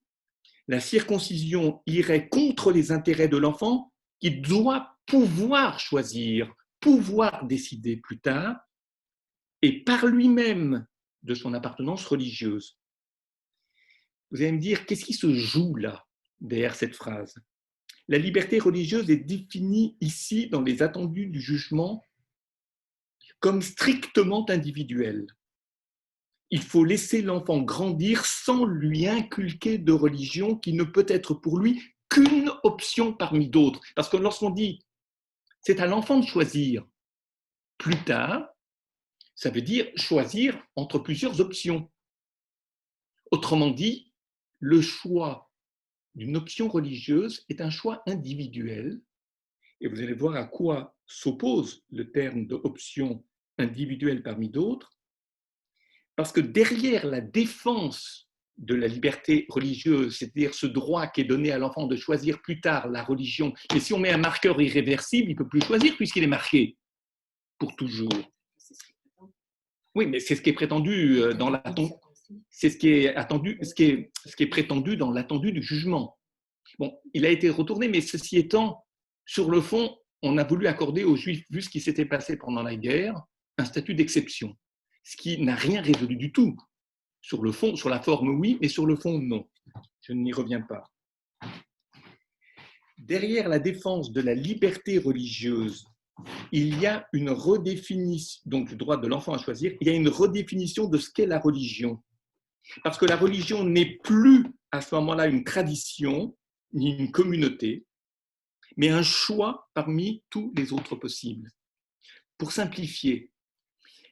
Speaker 5: la circoncision irait contre les intérêts de l'enfant qui doit pouvoir choisir, pouvoir décider plus tard, et par lui-même de son appartenance religieuse. Vous allez me dire, qu'est-ce qui se joue là, derrière cette phrase? La liberté religieuse est définie ici, dans les attendus du jugement, comme strictement individuelle. Il faut laisser l'enfant grandir sans lui inculquer de religion qui ne peut être pour lui qu'une option parmi d'autres. Parce que lorsqu'on dit c'est à l'enfant de choisir plus tard, ça veut dire choisir entre plusieurs options. Autrement dit, le choix d'une option religieuse est un choix individuel. Et vous allez voir à quoi s'oppose le terme d'option individuelle parmi d'autres. Parce que derrière la défense de la liberté religieuse, c'est-à-dire ce droit qui est donné à l'enfant de choisir plus tard la religion, et si on met un marqueur irréversible, il ne peut plus choisir puisqu'il est marqué pour toujours. Oui, mais c'est ce qui est prétendu dans l'attendue. C'est ce qui est attendu, ce qui est prétendu dans l'attendu du jugement. Bon, il a été retourné, mais ceci étant, sur le fond, on a voulu accorder aux Juifs, vu ce qui s'était passé pendant la guerre, un statut d'exception. Ce qui n'a rien résolu du tout. Sur le fond, sur la forme, oui, mais sur le fond, non. Je n'y reviens pas. derrière la défense de la liberté religieuse, il y a une redéfinition, donc du droit de l'enfant à choisir, il y a une redéfinition de ce qu'est la religion. Parce que la religion n'est plus à ce moment-là une tradition, ni une communauté, mais un choix parmi tous les autres possibles. Pour simplifier,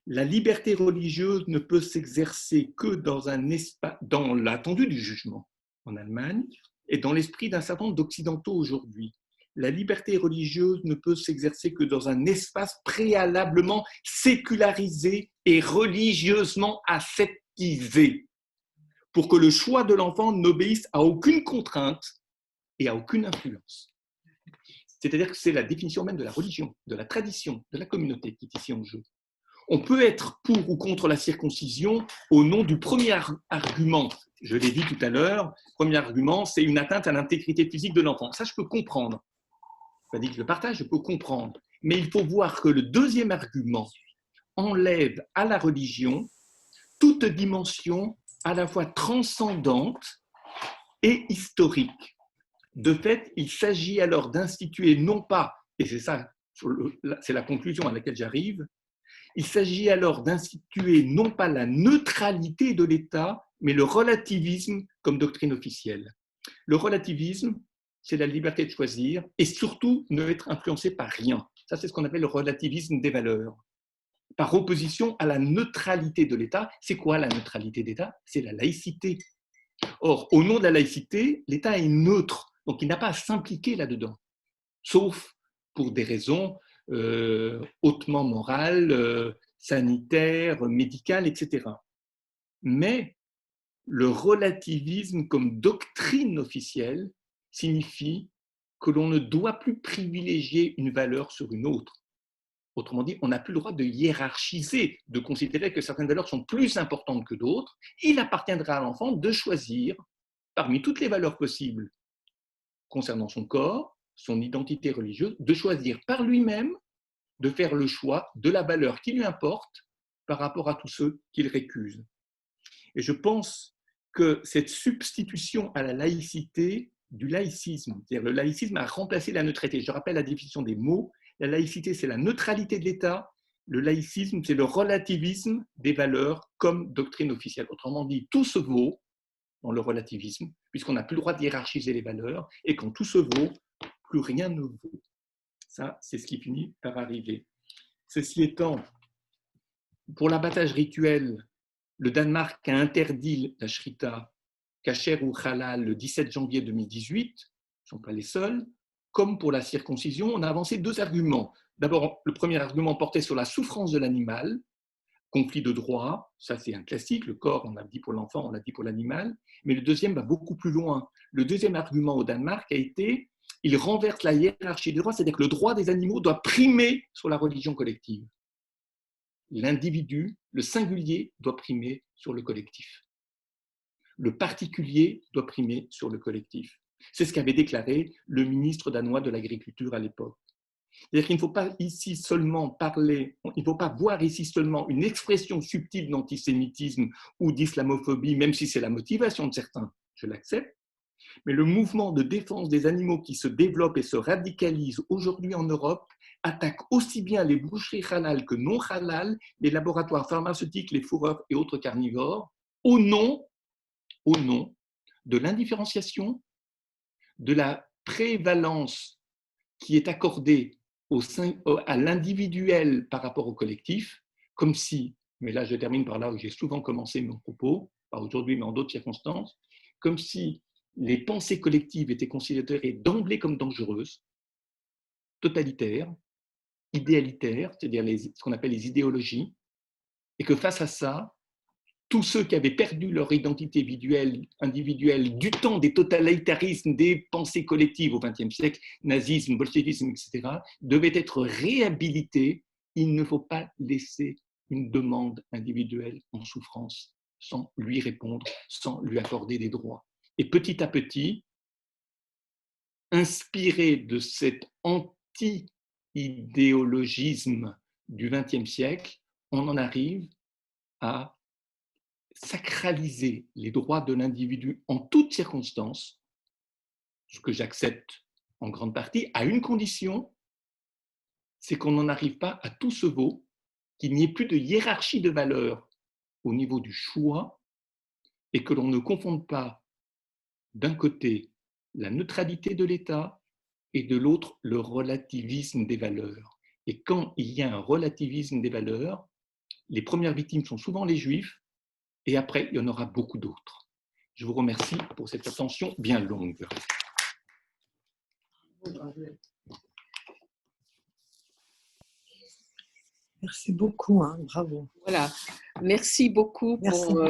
Speaker 5: la liberté religieuse ne peut s'exercer que dans un espace, dans l'attendue du jugement en Allemagne et dans l'esprit d'un certain nombre d'Occidentaux aujourd'hui. La liberté religieuse ne peut s'exercer que dans un espace préalablement sécularisé et religieusement aseptisé, pour que le choix de l'enfant n'obéisse à aucune contrainte et à aucune influence. C'est-à-dire que c'est la définition même de la religion, de la tradition, de la communauté qui est ici en jeu. On peut être pour ou contre la circoncision au nom du premier argument. Je l'ai dit tout à l'heure, le premier argument, c'est une atteinte à l'intégrité physique de l'enfant. Ça, je peux comprendre. C'est-à-dire que je le partage, je peux comprendre. Mais il faut voir que le deuxième argument enlève à la religion toute dimension à la fois transcendante et historique. De fait, il s'agit alors d'instituer non pas, et c'est ça, c'est la conclusion à laquelle j'arrive, il s'agit alors d'instituer non pas la neutralité de l'État, mais le relativisme comme doctrine officielle. Le relativisme, c'est la liberté de choisir et surtout ne être influencé par rien. Ça, c'est ce qu'on appelle le relativisme des valeurs. Par opposition à la neutralité de l'État. C'est quoi la neutralité d'État? C'est la laïcité. Or, au nom de la laïcité, l'État est neutre, donc il n'a pas à s'impliquer là-dedans, sauf pour des raisons hautement morales, sanitaires, médicales, etc. Mais le relativisme comme doctrine officielle signifie que l'on ne doit plus privilégier une valeur sur une autre. Autrement dit, on n'a plus le droit de hiérarchiser, de considérer que certaines valeurs sont plus importantes que d'autres. Il appartiendra à l'enfant de choisir parmi toutes les valeurs possibles concernant son corps, son identité religieuse, de choisir par lui-même, de faire le choix de la valeur qui lui importe par rapport à tous ceux qu'il récuse. Et je pense que cette substitution à la laïcité du laïcisme, c'est-à-dire le laïcisme a remplacé la neutralité. Je rappelle la définition des mots. La laïcité, c'est la neutralité de l'État. Le laïcisme, c'est le relativisme des valeurs comme doctrine officielle. Autrement dit, tout se vaut dans le relativisme, puisqu'on n'a plus le droit de hiérarchiser les valeurs, et quand tout se vaut, plus rien ne vaut. Ça, c'est ce qui finit par arriver. Ceci étant, pour l'abattage rituel, le Danemark a interdit la shrita, kasher ou halal, le 17 janvier 2018, ils ne sont pas les seuls. Comme pour la circoncision, on a avancé deux arguments. D'abord, le premier argument portait sur la souffrance de l'animal, conflit de droit, ça c'est un classique, le corps, on l'a dit pour l'enfant, on l'a dit pour l'animal, mais le deuxième va beaucoup plus loin. Le deuxième argument au Danemark a été, il renverse la hiérarchie des droits, c'est-à-dire que le droit des animaux doit primer sur la religion collective. L'individu, le singulier, doit primer sur le collectif. Le particulier doit primer sur le collectif. C'est ce qu'avait déclaré le ministre danois de l'Agriculture à l'époque. C'est-à-dire qu'il ne faut pas ici seulement parler, il ne faut pas voir ici seulement une expression subtile d'antisémitisme ou d'islamophobie, même si c'est la motivation de certains, je l'accepte, mais le mouvement de défense des animaux qui se développe et se radicalise aujourd'hui en Europe attaque aussi bien les boucheries halal que non halal, les laboratoires pharmaceutiques, les fourreurs et autres carnivores, au nom de l'indifférenciation, de la prévalence qui est accordée à l'individuel par rapport au collectif, comme si, mais là je termine par là où j'ai souvent commencé mon propos, pas aujourd'hui mais en d'autres circonstances, comme si les pensées collectives étaient considérées d'emblée comme dangereuses, totalitaires, idéalitaires, c'est-à-dire ce qu'on appelle les idéologies, et que face à ça, tous ceux qui avaient perdu leur identité individuelle du temps des totalitarismes, des pensées collectives au XXe siècle, nazisme, bolchevisme, etc., devaient être réhabilités. Il ne faut pas laisser une demande individuelle en souffrance sans lui répondre, sans lui accorder des droits. Et petit à petit, inspiré de cet anti-idéologisme du XXe siècle, on en arrive à sacraliser les droits de l'individu en toutes circonstances, ce que j'accepte en grande partie, à une condition, c'est qu'on n'en arrive pas à tout ce veau, qu'il n'y ait plus de hiérarchie de valeurs au niveau du choix et que l'on ne confonde pas d'un côté la neutralité de l'État et de l'autre le relativisme des valeurs. Et quand il y a un relativisme des valeurs, les premières victimes sont souvent les Juifs et après, il y en aura beaucoup d'autres. Je vous remercie pour cette attention bien longue.
Speaker 7: Merci beaucoup, hein, bravo.
Speaker 1: Voilà, merci beaucoup pour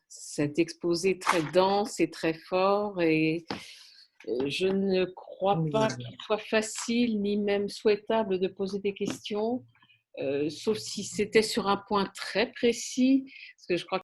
Speaker 1: cet exposé très dense et très fort. Et je ne crois pas qu'il soit facile ni même souhaitable de poser des questions, sauf si c'était sur un point très précis, parce que je crois